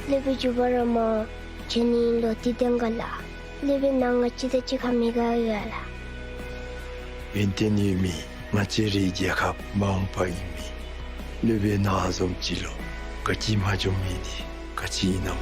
레비 주바라마 제니로 디댕갈라. 레비 나가치데치 가미가야라. 인테니미 마치리 제캅 망파이미 레베 나좀 지로 같이 마좀미디 같이 나모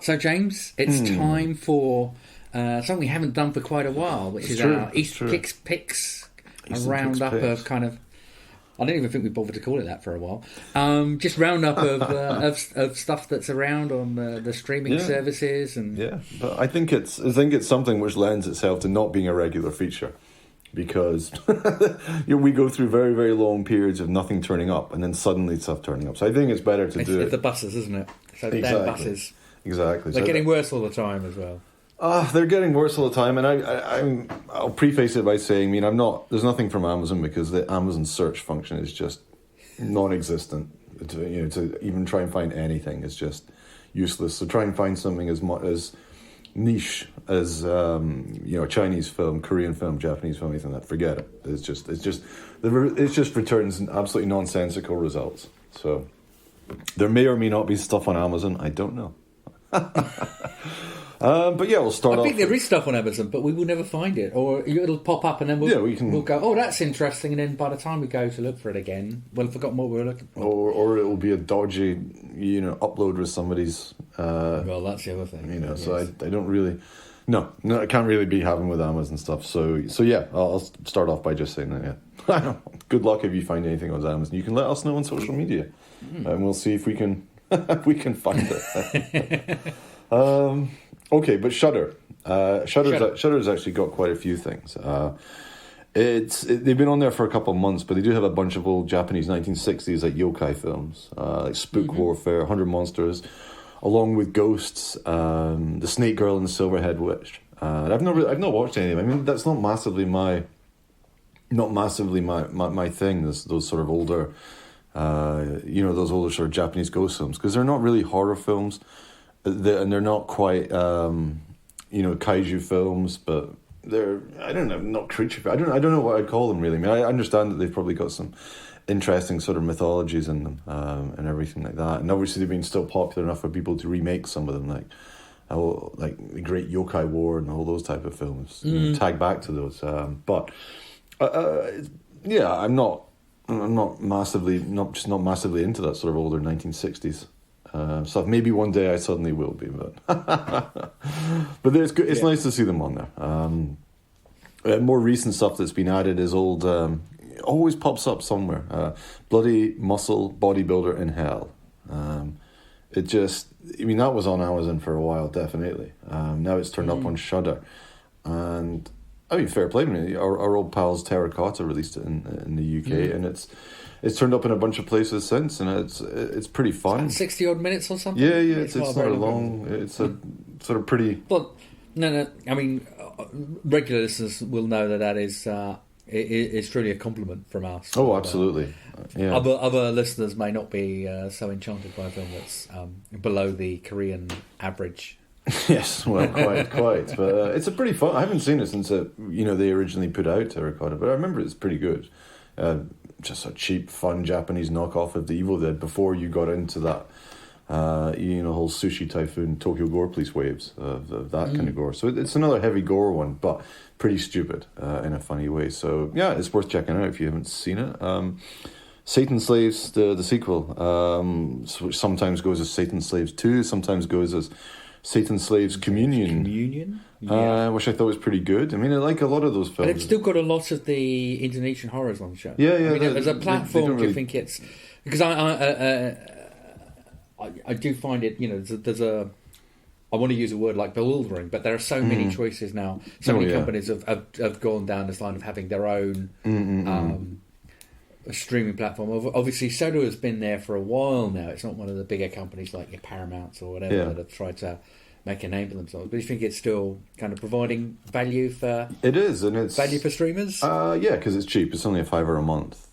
So, James, it's time for something we haven't done for quite a while, which is our easternKicks picks, a roundup of kind of... I don't even think we bothered to call it that for a while. Just roundup of stuff that's around on the streaming services, and but I think it's something which lends itself to not being a regular feature, because we go through very, very long periods of nothing turning up, and then suddenly stuff turning up. So I think it's better to do it. It's the buses, isn't it? So the damn buses. Exactly. They're getting worse all the time as well. They're getting worse all the time, and I'll preface it by saying, there's nothing from Amazon, because the Amazon search function is just non-existent. To even try and find anything is just useless. So try and find something as niche as Chinese film, Korean film, Japanese film, anything like that. Forget it. It just returns absolutely nonsensical results. So there may or may not be stuff on Amazon. I don't know. But yeah, we'll start off. I think there is stuff on Amazon, but we will never find it, or it'll pop up, and then we'll go, oh, that's interesting, and then by the time we go to look for it again, we'll have forgotten what we were looking for. Or it will be a dodgy, upload with somebody's. Well, that's the other thing. Yes. So I don't really. No, I can't really be having with Amazon stuff. So yeah, I'll start off by just saying that. Yeah, good luck if you find anything on Amazon. You can let us know on social media, and we'll see if we can find it. Okay, but Shudder. Shudder's actually got quite a few things. They've been on there for a couple of months, but they do have a bunch of old Japanese 1960s like yokai films, like Spook Warfare, 100 Monsters, along with Ghosts, The Snake Girl and the Silverhead Witch. I've not watched any of them. I mean, that's not massively my thing. Those sort of older, those older sort of Japanese ghost films, because they're not really horror films. They're not quite, kaiju films, but they're, I don't know, not creature. I don't know what I'd call them really. I mean, I understand that they've probably got some interesting sort of mythologies in them, and everything like that. And obviously they've been still popular enough for people to remake some of them, like the Great Yokai War and all those type of films. Tag back to those, but I'm not massively into that sort of older 1960s. Stuff. Maybe one day I suddenly will be, but but it's good. It's nice to see them on there. More recent stuff that's been added is old. Always pops up somewhere. Bloody Muscle Bodybuilder in Hell. That was on Amazon for a while, definitely. Now it's turned up on Shudder, and I mean, fair play to me. Our old pals Terracotta released it in the UK, and it's turned up in a bunch of places since, and it's pretty fun. 60-odd minutes or something? Yeah, it's not long. It's a sort of pretty... Well, no, I mean, regular listeners will know that is it's truly a compliment from us. Oh, absolutely. Yeah. Other listeners may not be so enchanted by a film that's below the Korean average. Yes, well, quite. But it's a pretty fun... I haven't seen it since they originally put out Terracotta, but I remember it's pretty good. Just a cheap, fun Japanese knockoff of the Evil Dead before you got into that, whole Sushi Typhoon, Tokyo Gore Police waves of that kind of gore. So it's another heavy gore one, but pretty stupid in a funny way. So yeah, it's worth checking out if you haven't seen it. Satan Slaves, the sequel, which sometimes goes as Satan Slaves 2, sometimes goes as Satan Slaves Communion? Yeah. Which I thought was pretty good. I mean, I like a lot of those films. And it's still got a lot of the Indonesian horrors on the show. Yeah. I mean, as a platform, do you think it's... Because I do find it, there's a... I want to use a word like bewildering, but there are so many choices now. So many companies have gone down this line of having their own streaming platform. Obviously, Soda has been there for a while now. It's not one of the bigger companies like your Paramounts or whatever that have tried to make a name for themselves. But do you think it's still kind of providing value for... It is, and it's... Value for streamers? Yeah, because it's cheap. It's only $5 a month,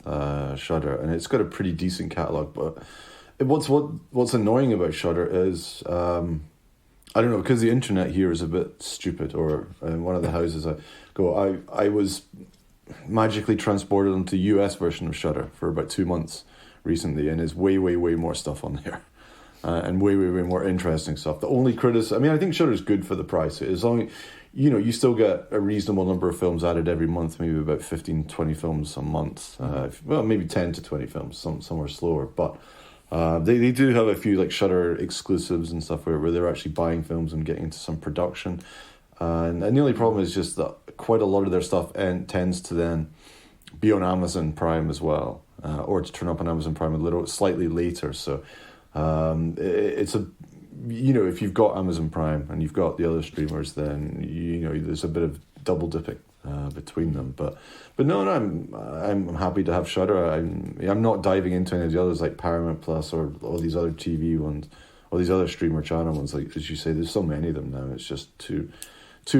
Shudder, and it's got a pretty decent catalogue. But what's annoying about Shudder is... I don't know, because the internet here is a bit stupid, or in one of the houses I go, I was magically transported onto the US version of Shudder for about 2 months recently, and there's way more stuff on there. And way more interesting stuff. The only criticism... I mean, I think Shudder's good for the price. As long... you still get a reasonable number of films added every month, maybe about 15, 20 films a month. Well, maybe 10 to 20 films. Some are slower, but... They do have a few like Shudder exclusives and stuff where they're actually buying films and getting into some production. And the only problem is just that quite a lot of their stuff tends to then be on Amazon Prime as well, or to turn up on Amazon Prime slightly later. So it's a, if you've got Amazon Prime and you've got the other streamers, then there's a bit of double dipping between them. But no, I'm happy to have Shudder. I'm not diving into any of the others like Paramount Plus or all these other TV ones, or these other streamer channel ones. Like as you say, there's so many of them now. It's just too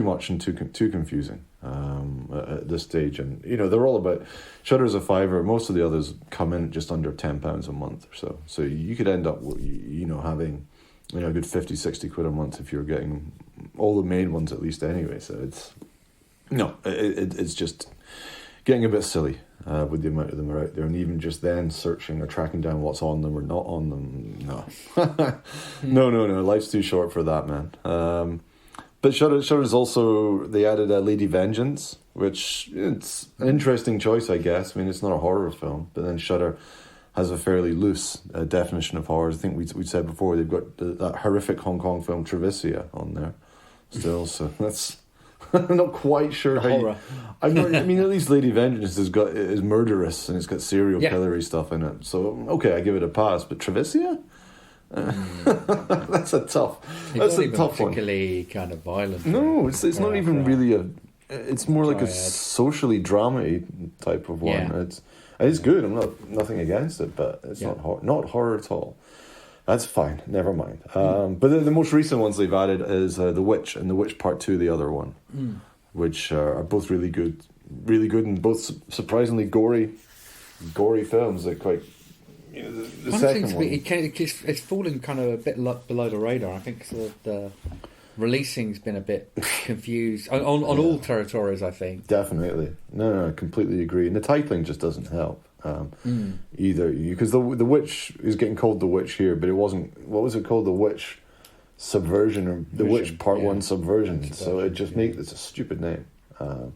much and too confusing at this stage. And they're all about, Shudder's a $5. Most of the others come in just under £10 a month or so. So you could end up having a good 50-60 quid a month if you're getting all the main ones at least anyway. So it's just getting a bit silly with the amount of them are out there, and even just then searching or tracking down what's on them or not on them. No. no, life's too short for that, man. But Shudder's also, they added Lady Vengeance, which it's an interesting choice, I guess. I mean, it's not a horror film, but then Shudder has a fairly loose definition of horror. I think we said before, they've got that horrific Hong Kong film Trevisia on there still, so that's... I'm not quite sure how I mean, at least Lady Vengeance is murderous and it's got serial killery stuff in it. So, okay, I give it a pass. But Trevisia? That's a tough one. Particularly kind of violent. No, it's not even really it's more like a socially drama type of one. Yeah. It's good. I'm nothing against it, but it's not horror at all. That's fine. Never mind. But the most recent ones they've added is The Witch and The Witch Part 2, the other one, which are both really good, and both surprisingly gory films. They're quite. The second one, it's fallen kind of a bit below the radar. I think the releasing's been a bit confused on all territories. I think definitely. No, I completely agree. And the titling just doesn't help. Either, because the Witch is getting called The Witch here, but it wasn't. What was it called? The Witch Subversion, or The Witch Part 1 Subversion. So it just makes it's a stupid name, and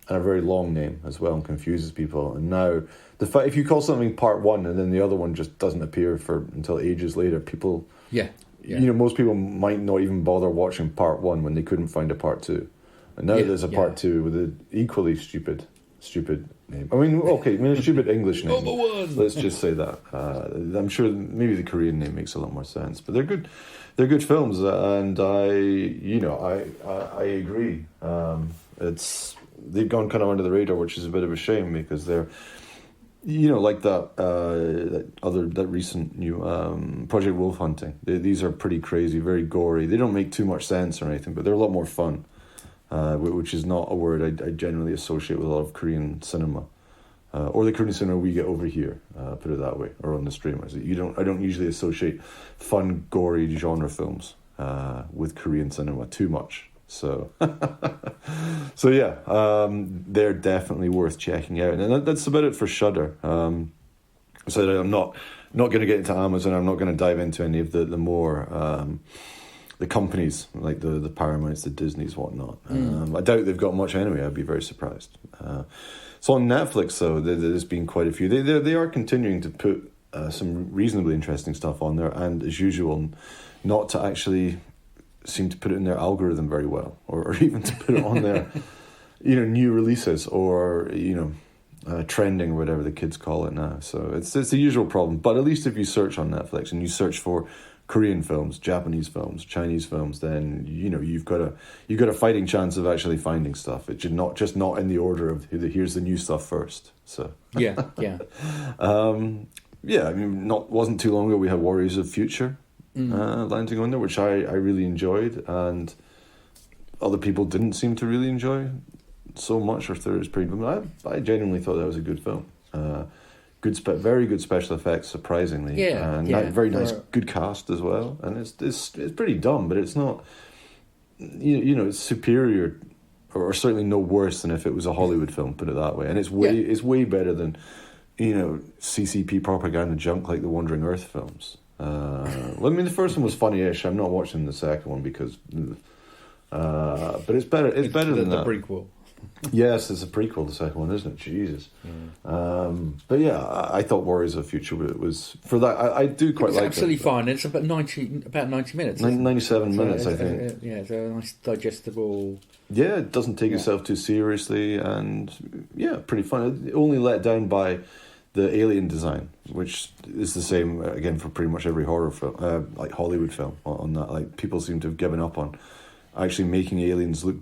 a very long name as well, and confuses people. And now the fact, if you call something Part 1 and then the other one just doesn't appear until ages later, people most people might not even bother watching Part 1 when they couldn't find a Part 2, and now there's a Part 2 with an equally stupid name. A stupid English name. Let's just say that. I'm sure maybe the Korean name makes a lot more sense, but they're good. They're good films, and I agree. They've gone kind of under the radar, which is a bit of a shame, because they're, like that recent new Project Wolf Hunting. These are pretty crazy, very gory. They don't make too much sense or anything, but they're a lot more fun. Which is not a word I generally associate with a lot of Korean cinema, or the Korean cinema we get over here. Put it that way, or on the streamers. I don't usually associate fun, gory genre films with Korean cinema too much. So, they're definitely worth checking out, and that's about it for Shudder. So I'm not going to get into Amazon. I'm not going to dive into any of the more. The companies, like the Paramounts, the Disneys, whatnot. I doubt they've got much anyway. I'd be very surprised. So on Netflix, though, there's been quite a few. They are continuing to put some reasonably interesting stuff on there, and as usual, not to actually seem to put it in their algorithm very well, or even to put it on their, new releases, or trending, or whatever the kids call it now. So it's the usual problem. But at least if you search on Netflix and you search for Korean films, Japanese films, Chinese films, then you've got a fighting chance of actually finding stuff. It should not in the order of here's the new stuff first. So wasn't too long ago we had Warriors of Future landing on there, which I really enjoyed, and other people didn't seem to really enjoy so much, or thought it was pretty. But I genuinely thought that was a good film. Very good special effects, surprisingly. Very nice, good cast as well. And it's pretty dumb, but it's not. It's superior, or certainly no worse than if it was a Hollywood film. Put it that way. And it's way better than, CCP propaganda junk like the Wandering Earth films. The first one was funny-ish. I'm not watching the second one because, but it's better. It's better than that. The prequel. Yes, it's a prequel, the second one, isn't it? Jesus. But yeah, I thought Warriors of the Future was for that. I do quite like it. It's absolutely fine. It's about 90 minutes. 97 minutes, I think. It's a nice digestible. Yeah, it doesn't take itself too seriously, and yeah, pretty fun. Only let down by the alien design, which is the same again for pretty much every horror film, like Hollywood film. On that, like people seem to have given up on actually making aliens look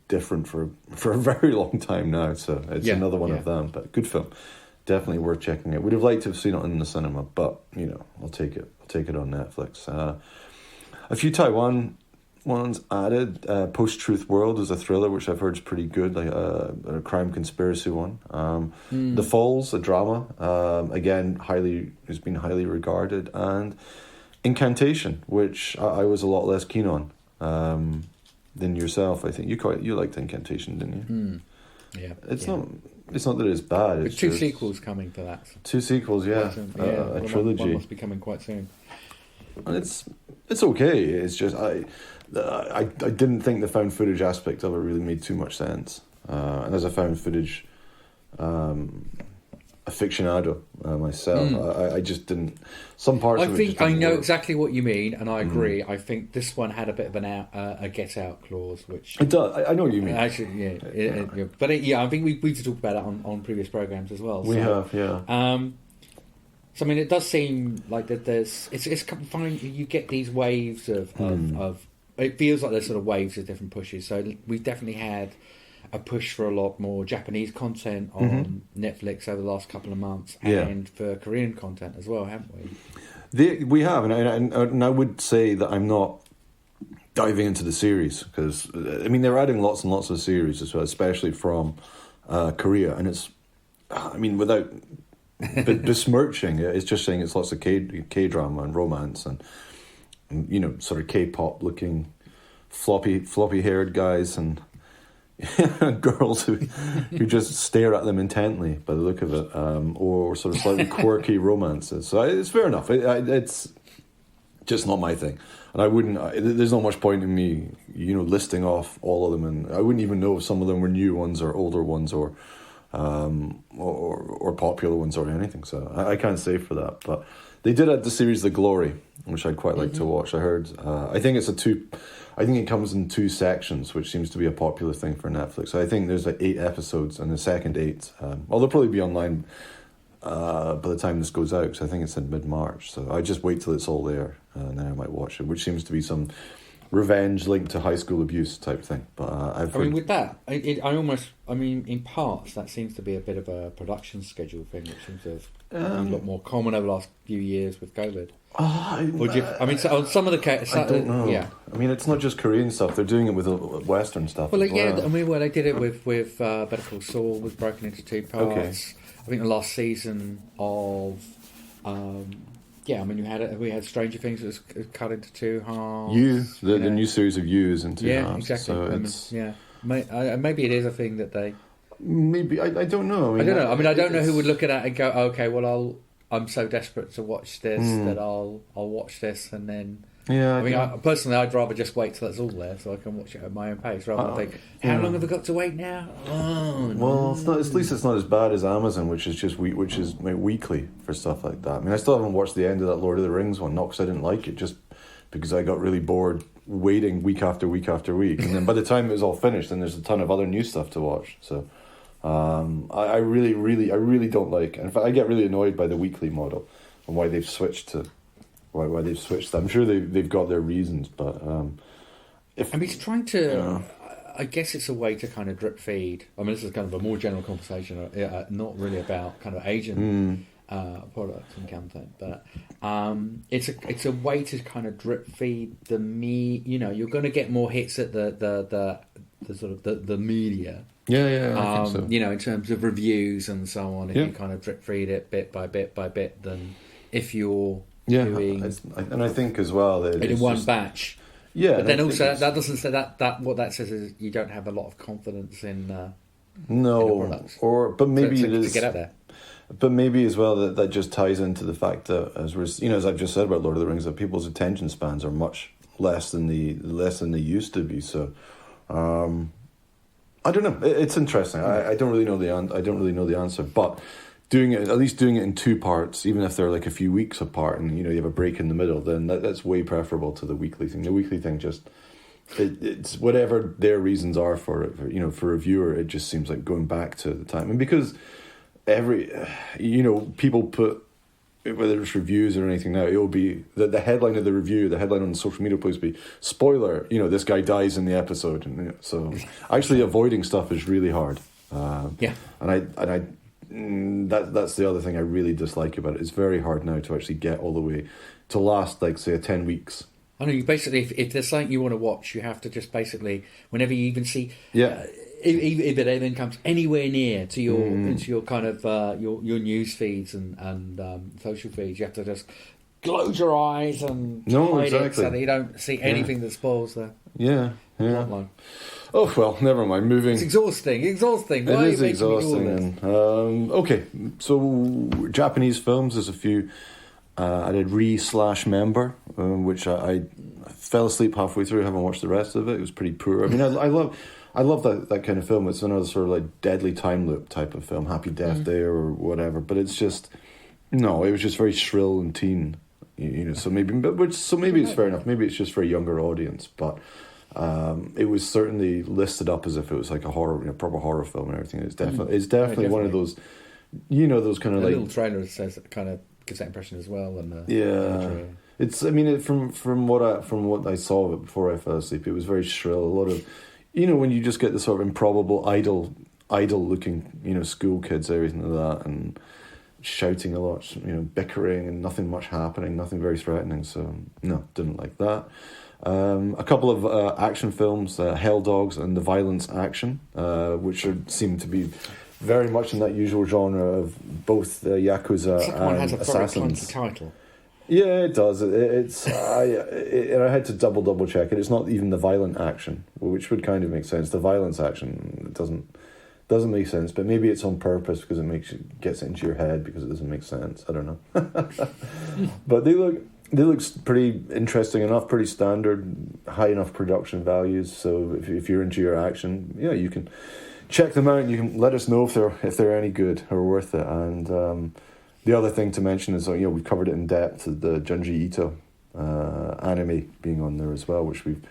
different for a very long time now. So it's another one of them, but good film, definitely worth checking out. Would have liked to have seen it in the cinema, but I'll take it on Netflix. A few Taiwan ones added. Post-Truth World is a thriller which I've heard is pretty good, like a crime conspiracy one. The Falls, a drama, again has been highly regarded, and Incantation, which I was a lot less keen on than yourself. I think you liked Incantation, didn't you? Yeah. It's not that it's bad. It's two sequels coming for that. Two sequels, a trilogy. One must be coming quite soon. And it's okay. It's just I didn't think the found footage aspect of it really made too much sense. And as a found footage aficionado myself, I just didn't. Some parts. I think I know exactly what you mean, and I agree. I think this one had a bit of a get out clause, which it does. I know what you mean. Actually, but I think we've talked about it on previous programs as well. We have, yeah. So I mean, it does seem like that. It's fine. You get these waves of. It feels like there's sort of waves of different pushes. So we've definitely had a push for a lot more Japanese content on Netflix over the last couple of months, and for Korean content as well, haven't we? We have, and I would say that I'm not diving into the series because I mean they're adding lots and lots of series as well, especially from Korea, and it's, I mean, without besmirching it, it's just saying it's lots of K drama and romance and sort of K-pop looking floppy haired guys and girls who just stare at them intently by the look of it, or sort of slightly quirky romances. So it's fair enough. It's just not my thing, and I wouldn't. There's not much point in me, listing off all of them, and I wouldn't even know if some of them were new ones or older ones or popular ones or anything. So I can't say for that. But they did add the series The Glory, which I'd quite like to watch. I heard. I think it comes in 2 sections, which seems to be a popular thing for Netflix. So I think there's like 8 episodes, and the second 8, they'll probably be online by the time this goes out, because I think it's in mid-March. So I just wait till it's all there, and then I might watch it, which seems to be some revenge linked to high school abuse type thing. But I mean, with that, in parts, that seems to be a bit of a production schedule thing, which seems to have been a lot more common over the last few years with COVID. On some of the cases, I don't know. Yeah, I mean, it's not just Korean stuff; they're doing it with Western stuff. Well, they did it with Better Call Saul, was broken into 2 parts. Okay. I think the last season of, we had Stranger Things that was cut into 2 halves. The new series of You is in 2 halves. Exactly. So maybe it is a thing that they. Maybe I don't know. I don't know. I don't know who would look at that and go, okay, well, I'm so desperate to watch this that I'll watch this, and then. Yeah. Personally, I'd rather just wait till it's all there so I can watch it at my own pace rather than think, how long have I got to wait now? Oh, no. Well, it's not. At least it's not as bad as Amazon, which is weekly for stuff like that. I mean, I still haven't watched the end of that Lord of the Rings one, not because I didn't like it, just because I got really bored waiting week after week after week, and then by the time it was all finished, then there's a ton of other new stuff to watch. So. I really don't like, and in fact, I get really annoyed by the weekly model and why they've switched to. Why they've switched? I'm sure they've got their reasons, but it's trying to. I guess it's a way to kind of drip feed. I mean, this is kind of a more general conversation, not really about kind of Asian products and content, but it's a way to kind of drip feed the you're going to get more hits at the sort of the media. Yeah, I think so. In terms of reviews and so on, if you kind of drip feed it bit by bit, than if you're doing. And I think as well that in one batch. Yeah, but then also that doesn't say that what that says is you don't have a lot of confidence in in the products. But maybe it is to get out there. But maybe as well that just ties into the fact that as I've just said about Lord of the Rings, that people's attention spans are much less than they used to be. So I don't know. It's interesting. I don't really know the answer, but doing it in 2 parts, even if they're like a few weeks apart, and you have a break in the middle, then that's way preferable to the weekly thing. The weekly thing just it's whatever their reasons are for it. For a viewer, it just seems like going back to the time, and because people put, whether it's reviews or anything now, it will be the headline of the review, the headline on the social media post will be, spoiler, this guy dies in the episode. And so actually avoiding stuff is really hard. And that's the other thing I really dislike about it. It's very hard now to actually get all the way to last, like, say, 10 weeks. I know, you basically, if there's something you want to watch, you have to just basically, whenever you even see... if it even comes anywhere near to your into your kind of your news feeds and social feeds, you have to just close your eyes and hide it so that you don't see anything that spoils the plotline. Oh well, never mind. Moving. It's exhausting. It is exhausting. Okay, so Japanese films. There's a few. I did Re/Member, which I fell asleep halfway through. I haven't watched the rest of it. It was pretty poor. I mean, I love that kind of film. It's another sort of like Deadly Time Loop type of film, Happy Death Day or whatever. But it's just it was just very shrill and teen, So maybe it's fair enough. Maybe it's just for a younger audience. But it was certainly listed up as if it was like a horror, proper horror film and everything. It's definitely one of those, those kind of like little trailer says kind of gives that impression as well. And it's. I mean, from what I saw of it before I fell asleep, it was very shrill. A lot of. When you just get the sort of improbable, idle-looking, school kids, everything like that, and shouting a lot, bickering, and nothing much happening, nothing very threatening. So, no, didn't like that. A couple of action films, Hell Dogs and The Violence Action, which seem to be very much in that usual genre of both Yakuza and Assassins. Clunky title. Yeah, it does. I had to double check it. It's not even the violent action, which would kind of make sense. The violence action doesn't make sense, but maybe it's on purpose because it gets into your head because it doesn't make sense. I don't know. But they look pretty interesting enough, pretty standard, high enough production values. So if you're into your action, you can check them out and you can let us know if they're any good or worth it. And the other thing to mention is, we covered it in depth, the Junji Ito anime being on there as well, which we've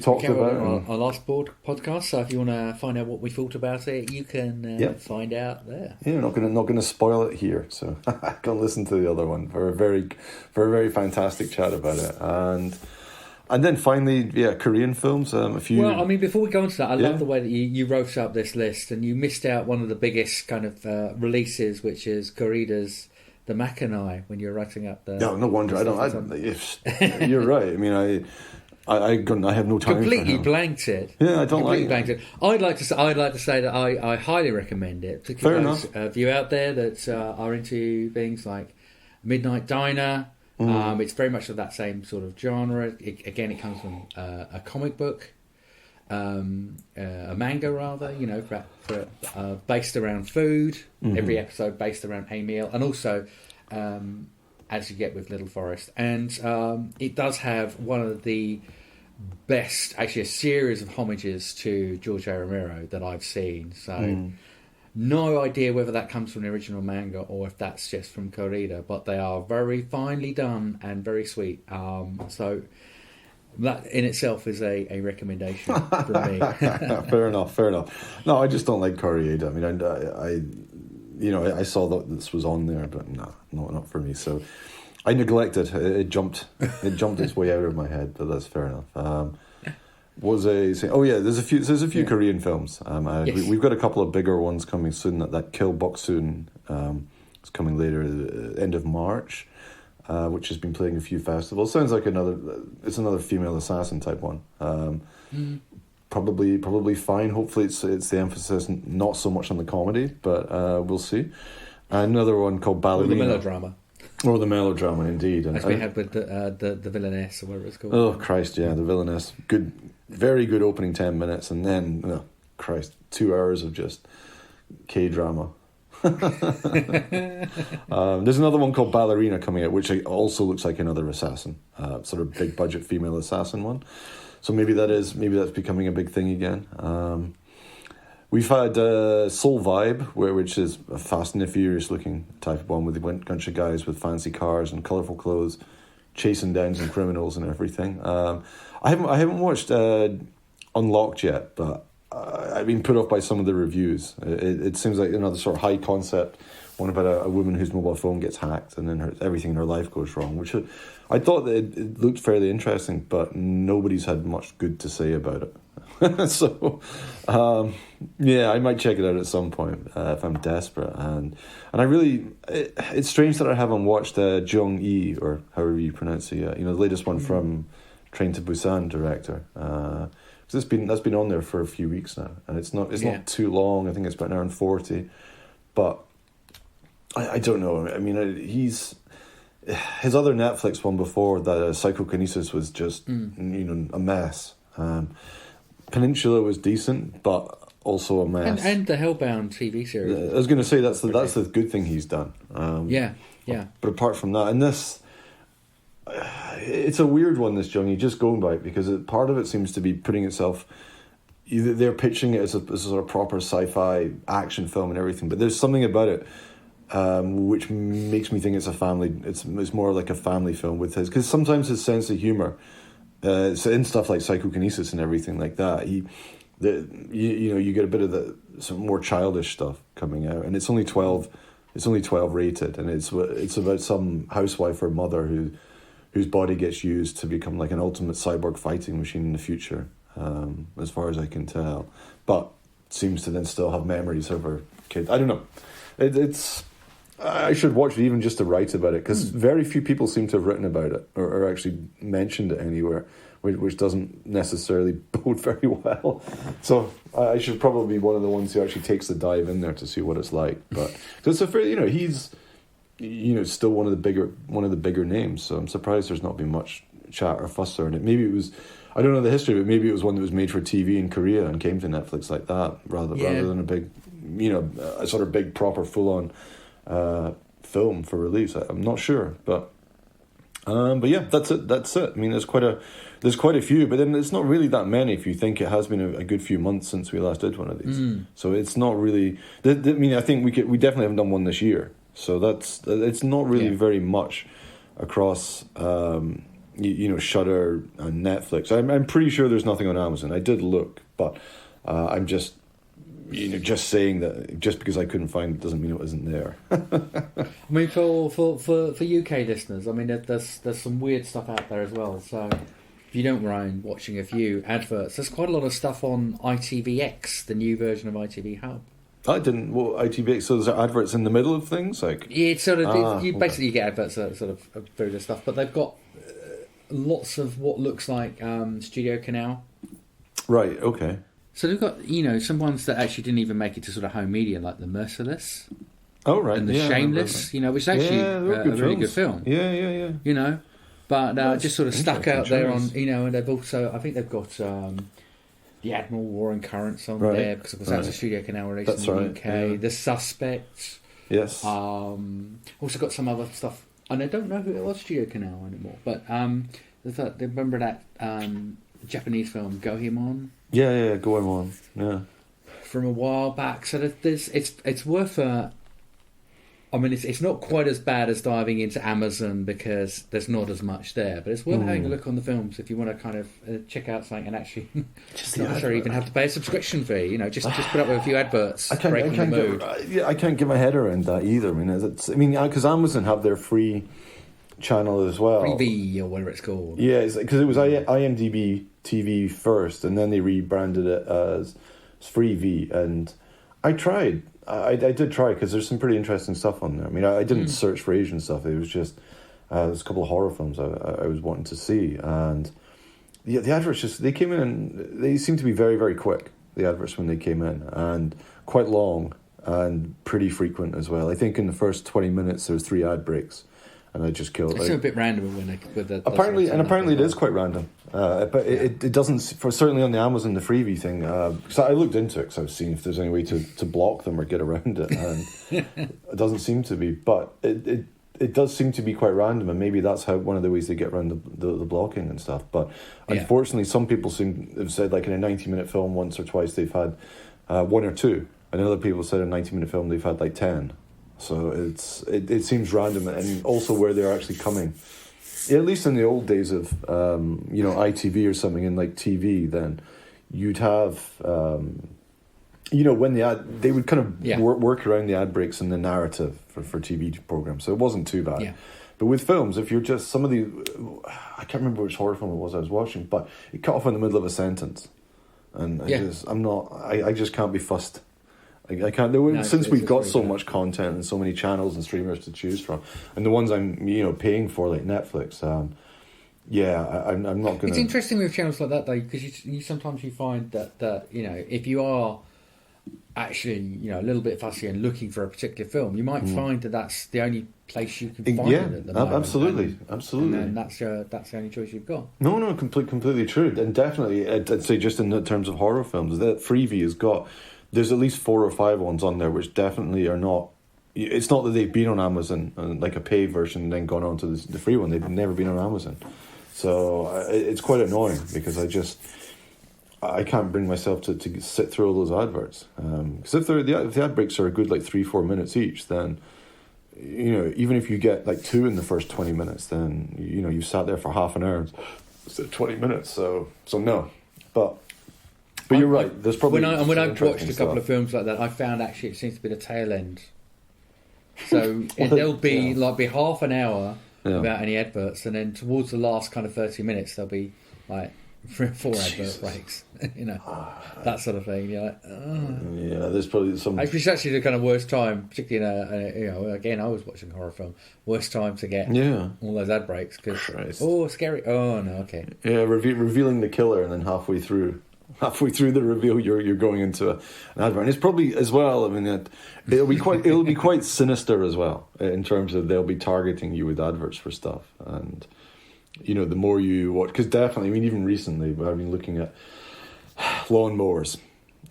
talked about on our last podcast. So if you want to find out what we thought about it, you can find out there. Yeah, not going to spoil it here. So go listen to the other one for a very fantastic chat about it. And then finally, Korean films. A few. Well, I mean, before we go into that, I love the way that you wrote up this list, and you missed out one of the biggest kind of releases, which is Koreeda's The Makanai. When you're writing up the no wonder you're right. I mean, I have no time. Completely blanked it. Yeah, I don't like blanked it. I'd like to say that I highly recommend it. Particularly those of you out there that are into things like Midnight Diner. It's very much of that same sort of genre. It comes from a comic book, a manga rather, based around food. Every episode based around a meal, and also as you get with Little Forest. And it does have one of the best, actually a series of homages to George A. Romero that I've seen. So no idea whether that comes from the original manga or if that's just from Koreeda, but they are very finely done and very sweet. So that in itself is a recommendation from me. Fair enough. No, I just don't like Koreeda. I mean, I saw that this was on there, but no, not for me. So I neglected. It jumped its way out of my head, but that's fair enough. There's a few Korean films. Yes. We've got a couple of bigger ones coming soon. That Kill Boksoon is coming later, end of March, which has been playing a few festivals. Sounds like another female assassin type one. Probably fine. Hopefully it's the emphasis not so much on the comedy, but we'll see. Another one called Ballerina. Or the melodrama. Or the melodrama, indeed. As we had with the Villainess, or whatever it's called. Oh, Christ, yeah, the Villainess. Good, very good opening 10 minutes, and then, 2 hours of just K-drama. There's another one called Ballerina coming out, which also looks like another assassin, sort of big budget female assassin one. So maybe that's becoming a big thing again. We've had Soul Vibe, which is a Fast and the Furious looking type of one with a bunch of guys with fancy cars and colourful clothes, chasing down some criminals and everything. I haven't watched Unlocked yet, but I've been put off by some of the reviews. It seems like another sort of high concept one about a woman whose mobile phone gets hacked and then everything in her life goes wrong, which I thought that it looked fairly interesting, but nobody's had much good to say about it. So, yeah, I might check it out at some point if I'm desperate. And I really, it's strange that I haven't watched Jung-E, or however you pronounce it yet. You know, the latest one from Train to Busan director. That's been on there for a few weeks now, and it's not too long. I think it's about an hour and 40, but I don't know. I mean, his other Netflix one before that, Psychokinesis, was just a mess. Peninsula was decent, but also a mess. And the Hellbound TV series. I was going to say that's the good thing he's done. Yeah. But apart from that, and this, it's a weird one, this Jungie, just going by it, because part of it seems to be putting itself. They're pitching it as a sort of proper sci-fi action film and everything, but there's something about it which makes me think it's a family. It's more like a family film with his, because sometimes his sense of humor. So in stuff like Psychokinesis and everything like that, you get a bit of some more childish stuff coming out, and it's only 12 rated, and it's about some housewife or mother whose body gets used to become like an ultimate cyborg fighting machine in the future, as far as I can tell, but seems to then still have memories of her kid. I don't know. I should watch it even just to write about it, because very few people seem to have written about it or actually mentioned it anywhere, which doesn't necessarily bode very well. So I should probably be one of the ones who actually takes the dive in there to see what it's like. But because he's still one of the bigger names, so I'm surprised there's not been much chat or fuss on it. Maybe it was, I don't know the history, but maybe it was one that was made for TV in Korea and came to Netflix like that rather than a big, a sort of big proper full on film for release. I'm not sure, but yeah, that's it. I mean, there's quite a few, but then it's not really that many if you think it has been a good few months since we last did one of these. So it's not really. I mean, I think we definitely haven't done one this year, so it's not really very much across Shudder and Netflix. I'm pretty sure there's nothing on Amazon. I did look, but I'm just. Just saying that just because I couldn't find it doesn't mean it wasn't there. I mean, for UK listeners, I mean, there's some weird stuff out there as well. So if you don't mind watching a few adverts, there's quite a lot of stuff on ITVX, the new version of ITV Hub. I didn't. Well, ITVX. So there's adverts in the middle of things, like it's sort of. Basically, you get adverts that sort of various stuff, but they've got lots of what looks like Studio Canal. Right. Okay. So they've got, some ones that actually didn't even make it to sort of home media, like The Merciless. Oh, right. And The Shameless, which is actually a really good film. Yeah. But just sort of stuck out there on, and they've also, I think they've got The Admiral War and Currents on there, because of course that's a Studio Canal release in the UK. Yeah. The Suspect. Yes. Also got some other stuff, and I don't know who it was Studio Canal anymore, but remember that Japanese film, Goemon? Yeah, Goemon. Yeah. From a while back, so it's worth a. I mean, it's not quite as bad as diving into Amazon because there's not as much there, but it's worth having a look on the films if you want to kind of check out something and actually just not necessarily even have to pay a subscription fee. Just put up with a few adverts. I can't get my head around that either. I mean, because Amazon have their free channel as well, Freevee or whatever it's called. Yeah, because it was IMDb TV first, and then they rebranded it as Freevee, and I tried. I did try, because there's some pretty interesting stuff on there. I mean, I didn't search for Asian stuff. It was just there's a couple of horror films I was wanting to see, and the adverts they came in, and they seemed to be very, very quick. The adverts when they came in, and quite long and pretty frequent as well. I think in the first 20 minutes there was 3 ad breaks. And I just killed. It's a bit random with the. Apparently it is quite random, but it doesn't. Certainly on the Amazon, the freebie thing. Because I looked into it, because I was seeing if there's any way to block them or get around it, and it doesn't seem to be. But it does seem to be quite random, and maybe that's one of the ways they get around the blocking and stuff. But unfortunately, some people have said, like in a 90-minute film, once or twice they've had 1 or 2, and other people said a 90-minute film they've had like 10. So it seems random, and also where they're actually coming. At least in the old days of ITV or something in like TV, then you'd have when they would kind of work around the ad breaks and the narrative for TV programs, so it wasn't too bad. Yeah. But with films, if you're just some of the, I can't remember which horror film it was I was watching, but it cut off in the middle of a sentence, and I just can't be fussed. I can't. Since we've got so much content and so many channels and streamers to choose from, and the ones I'm paying for like Netflix, I'm not gonna. It's interesting with channels like that though, because you sometimes find that if you are actually a little bit fussy and looking for a particular film, you might find that that's the only place you can find it at the moment. Absolutely. And that's the only choice you've got. No, completely true, and definitely I'd say just in terms of horror films, that Freevee has got. There's at least 4 or 5 ones on there which definitely are not. It's not that they've been on Amazon and like a paid version and then gone on to the free one. They've never been on Amazon, so it's quite annoying because I can't bring myself to sit through all those adverts. Because if the ad breaks are a good like 3-4 minutes each, then even if you get like 2 in the first 20 minutes, then you've sat there for half an hour instead of 20 minutes. So no, but you're right. There's probably when I've watched a couple of films like that, I found actually it seems to be the tail end. So there'll be be half an hour without any adverts, and then towards the last kind of 30 minutes there'll be like 3 or 4 advert breaks. That sort of thing. You're like, yeah, there's probably some. It's actually the kind of worst time, particularly in again, I was watching a horror film. Worst time to get all those ad breaks because scary. Oh no, okay. Yeah, revealing the killer, and then halfway through the reveal, you're going into an advert, and it's probably as well. I mean, it'll be quite sinister as well in terms of they'll be targeting you with adverts for stuff, and the more you watch, because definitely, I mean, even recently, I've been looking at lawnmowers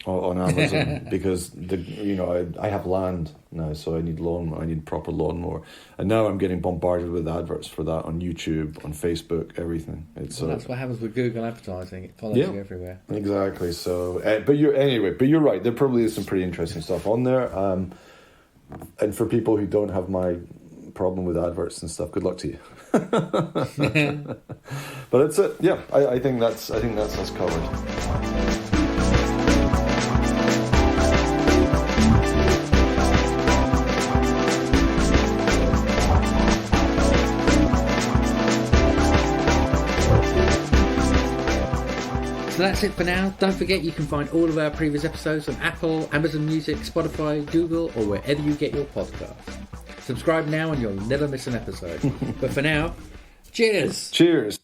on Amazon because I have land now, so I need proper lawnmower, and now I'm getting bombarded with adverts for that on YouTube, on Facebook, everything. That's what happens with Google advertising; it follows you everywhere. Exactly. So, but you're right. There probably is some pretty interesting stuff on there, and for people who don't have my problem with adverts and stuff, good luck to you. But that's it. Yeah, I think that's us covered. So that's it for now. Don't forget you can find all of our previous episodes on Apple, Amazon Music, Spotify, Google, or wherever you get your podcasts. Subscribe now and you'll never miss an episode. But for now, cheers! Cheers!